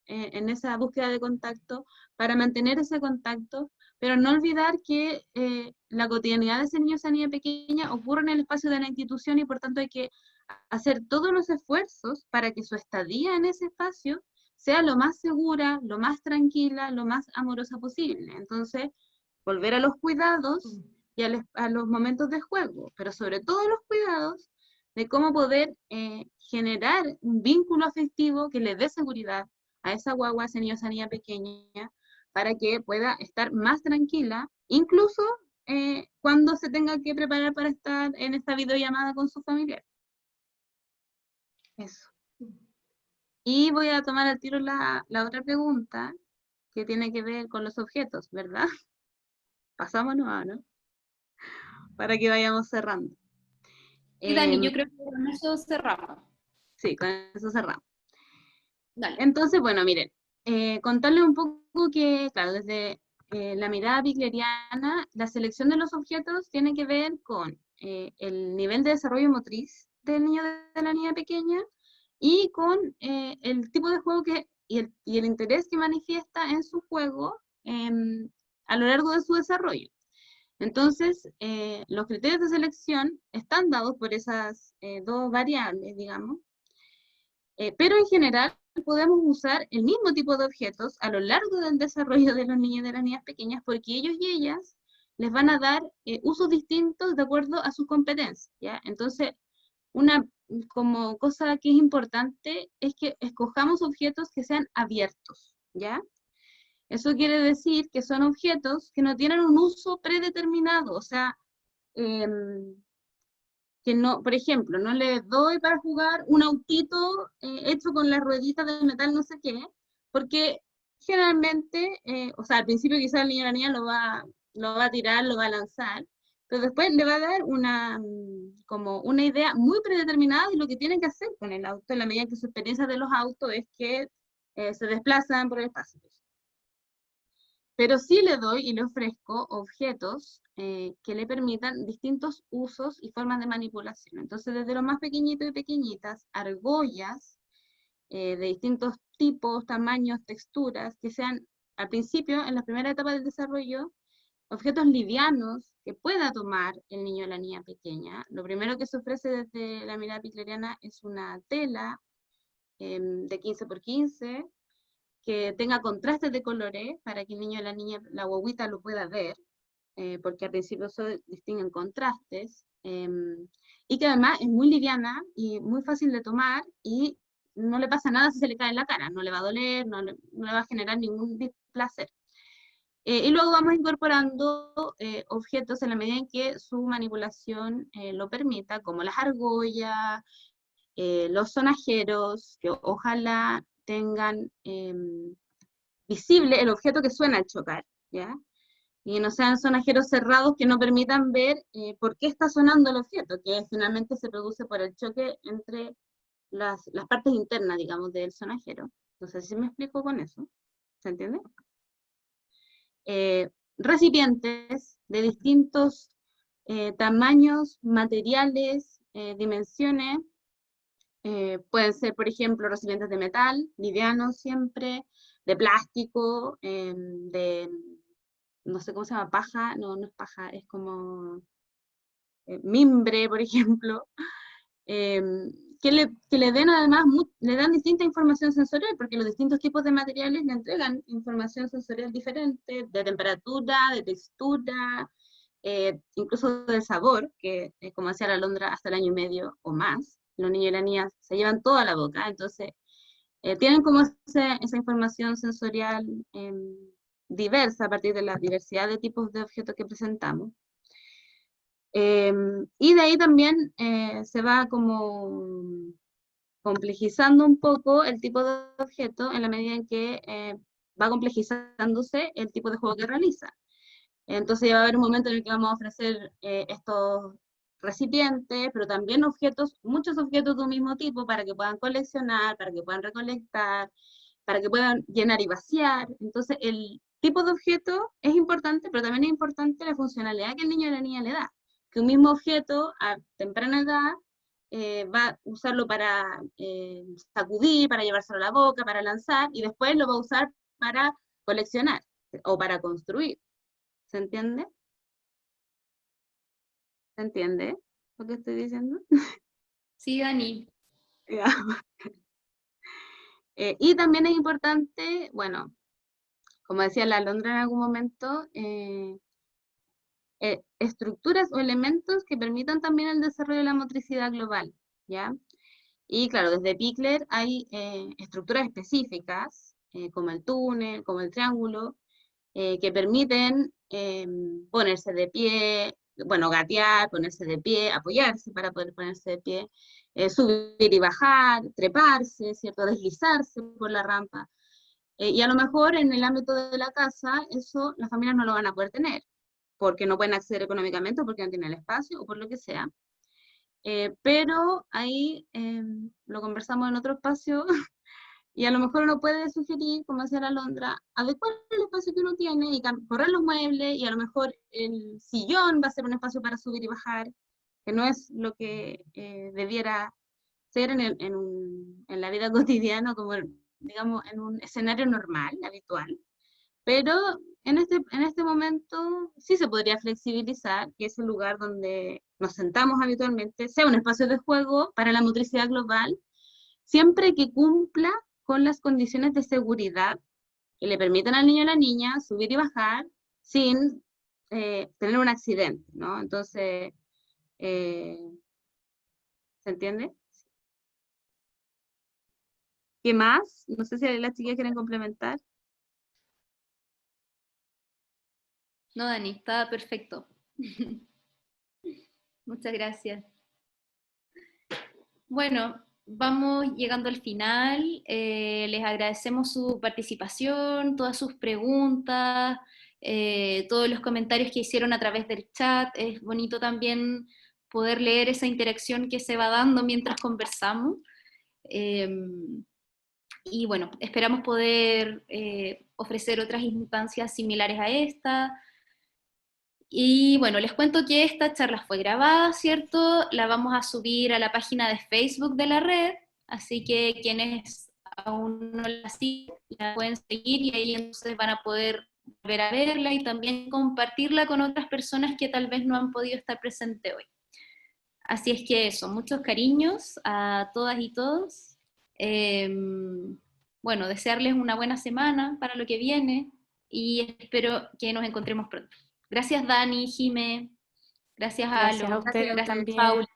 en esa búsqueda de contacto, para mantener ese contacto, pero no olvidar que la cotidianidad de ese niño o esa niña pequeña ocurre en el espacio de la institución y por tanto hay que hacer todos los esfuerzos para que su estadía en ese espacio sea lo más segura, lo más tranquila, lo más amorosa posible. Entonces, volver a los cuidados y a los momentos de juego, pero sobre todo los cuidados de cómo poder generar un vínculo afectivo que le dé seguridad a esa guagua, a ese niño, a esa niña pequeña, para que pueda estar más tranquila, incluso cuando se tenga que preparar para estar en esta videollamada con su familiar. Eso. Y voy a tomar al tiro la otra pregunta, que tiene que ver con los objetos, ¿verdad? Pasámonos a, ¿no? Para que vayamos cerrando. Sí, Dani, yo creo que con eso cerramos. Sí, con eso cerramos. Dale. Entonces, bueno, miren, contarles un poco que, claro, desde la mirada pigleriana, la selección de los objetos tiene que ver con el nivel de desarrollo motriz del niño de la niña pequeña y con el tipo de juego y el interés que manifiesta en su juego a lo largo de su desarrollo. Entonces, los criterios de selección están dados por esas dos variables, digamos, pero en general podemos usar el mismo tipo de objetos a lo largo del desarrollo de los niños y de las niñas pequeñas, porque ellos y ellas les van a dar usos distintos de acuerdo a sus competencias, ¿ya? Entonces, una como cosa que es importante es que escojamos objetos que sean abiertos, ¿ya? Eso quiere decir que son objetos que no tienen un uso predeterminado, o sea, que no, por ejemplo, no le doy para jugar un autito hecho con las rueditas de metal no sé qué, porque generalmente, o sea, al principio quizás el niño o la niña lo va a tirar, lo va a lanzar, pero después le va a dar como una idea muy predeterminada de lo que tienen que hacer con el auto, en la medida que su experiencia de los autos es que se desplazan por el espacio. Pero sí le doy y le ofrezco objetos que le permitan distintos usos y formas de manipulación. Entonces, desde los más pequeñitos y pequeñitas, argollas de distintos tipos, tamaños, texturas, que sean, al principio, en la primera etapa del desarrollo, objetos livianos que pueda tomar el niño o la niña pequeña. Lo primero que se ofrece desde la mirada picleriana es una tela de 15 por 15, que tenga contrastes de colores para que el niño o la niña, la guaguita lo pueda ver, porque al principio se distinguen contrastes, y que además es muy liviana y muy fácil de tomar, y no le pasa nada si se le cae en la cara, no le va a doler, no le va a generar ningún displacer. Y luego vamos incorporando objetos en la medida en que su manipulación lo permita, como las argollas, los sonajeros, que ojalá tengan visible el objeto que suena al chocar, ¿ya? Y no sean sonajeros cerrados que no permitan ver por qué está sonando el objeto, que finalmente se produce por el choque entre las partes internas, digamos, del sonajero. No sé si me explico con eso. ¿Se entiende? Recipientes de distintos tamaños, materiales, dimensiones. Pueden ser, por ejemplo, recipientes de metal, livianos siempre, de plástico, de, no sé cómo se llama, paja, no es paja, es como mimbre, por ejemplo, que le den además, le dan distinta información sensorial, porque los distintos tipos de materiales le entregan información sensorial diferente, de temperatura, de textura, incluso de sabor, que como decía la Alondra, hasta el año y medio o más, los niños y las niñas se llevan toda la boca, entonces tienen como esa información sensorial diversa a partir de la diversidad de tipos de objetos que presentamos. Y de ahí también se va como complejizando un poco el tipo de objeto en la medida en que va complejizándose el tipo de juego que realiza. Entonces ya va a haber un momento en el que vamos a ofrecer estos recipientes, pero también objetos, muchos objetos de un mismo tipo para que puedan coleccionar, para que puedan recolectar, para que puedan llenar y vaciar. Entonces el tipo de objeto es importante, pero también es importante la funcionalidad que el niño o la niña le da. Que un mismo objeto a temprana edad va a usarlo para sacudir, para llevárselo a la boca, para lanzar, y después lo va a usar para coleccionar o para construir. ¿Se entiende? ¿Se entiende lo que estoy diciendo? Sí, Dani. Y también es importante, bueno, como decía la Alondra en algún momento, estructuras o elementos que permitan también el desarrollo de la motricidad global, ¿ya? Y claro, desde Pikler hay estructuras específicas, como el túnel, como el triángulo, que permiten ponerse de pie, bueno, gatear, ponerse de pie, apoyarse para poder ponerse de pie, subir y bajar, treparse, ¿cierto? Deslizarse por la rampa. Y a lo mejor en el ámbito de la casa, eso las familias no lo van a poder tener, porque no pueden acceder económicamente, o porque no tienen el espacio, o por lo que sea. Pero ahí lo conversamos en otro espacio, y a lo mejor uno puede sugerir, como decía la Alondra, adecuar el espacio que uno tiene y correr los muebles, y a lo mejor el sillón va a ser un espacio para subir y bajar, que no es lo que debiera ser en la vida cotidiana, como digamos en un escenario normal, habitual. Pero en este momento sí se podría flexibilizar que ese lugar donde nos sentamos habitualmente sea un espacio de juego para la motricidad global, siempre que cumpla con las condiciones de seguridad que le permitan al niño o a la niña subir y bajar sin tener un accidente, ¿no? Entonces, ¿se entiende? ¿Qué más? No sé si las chicas quieren complementar. No, Dani, estaba perfecto. Muchas gracias. Bueno, vamos llegando al final. Les agradecemos su participación, todas sus preguntas. todos los comentarios que hicieron a través del chat. Es bonito también poder leer esa interacción que se va dando mientras conversamos. Y bueno, esperamos poder ofrecer otras instancias similares a esta. Y bueno, les cuento que esta charla fue grabada, ¿cierto? La vamos a subir a la página de Facebook de la red, así que quienes aún no la siguen, la pueden seguir y ahí entonces van a poder volver a verla y también compartirla con otras personas que tal vez no han podido estar presentes hoy. Así es que eso, muchos cariños a todas y todos. Bueno, desearles una buena semana para lo que viene y espero que nos encontremos pronto. Gracias Dani, Jime, gracias a Gracias a Alo, ustedes gracias también. Paula,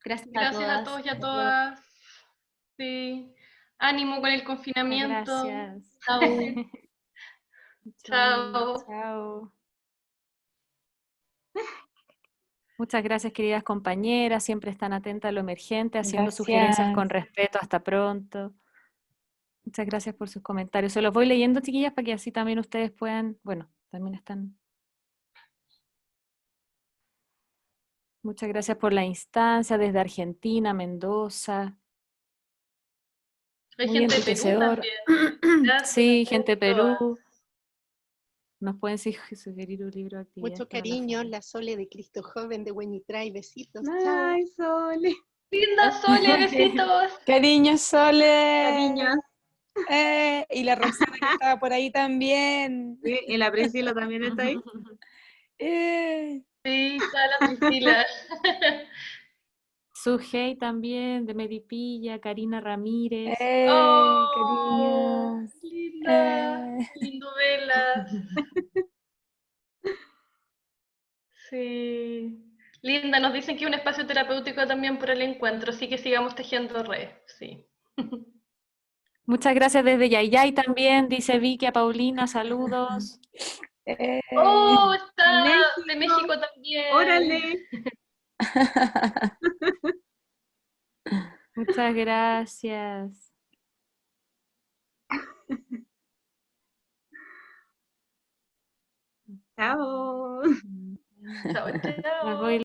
gracias a Gracias a todas. todos y a todas. Sí. Ánimo con el confinamiento. Gracias. Chao. Chao. Chao. Muchas gracias, queridas compañeras. Siempre están atentas a lo emergente, haciendo sugerencias con respeto. Hasta pronto. Muchas gracias por sus comentarios. Se los voy leyendo, chiquillas, para que así también ustedes puedan, bueno, también están. Muchas gracias por la instancia desde Argentina, Mendoza. Hay Muy gente de Perú enriquecedor. también. Gracias Sí, a gente de todas. Perú. Nos pueden sugerir un libro de actividad. Mucho cariño, la Sole de Cristo Joven de Hueñitray, besitos. Ay, Sole. Linda Sole, besitos. Cariño, Sole. Cariños. Y la Roxana que estaba por ahí también. Sí, y la Priscila también está ahí. Sí, está la Priscila. Sujei también, de Medipilla, Karina Ramírez. Oh, Cariños. linda. Lindo velas. Sí. Linda, nos dicen que hay un espacio terapéutico también por el encuentro, así que sigamos tejiendo red. Sí. Muchas gracias desde Yayay también, dice Vicky, a Paulina, saludos. Oh, está México. de México también. Órale. Muchas gracias. Chao. Chao, chao. Las voy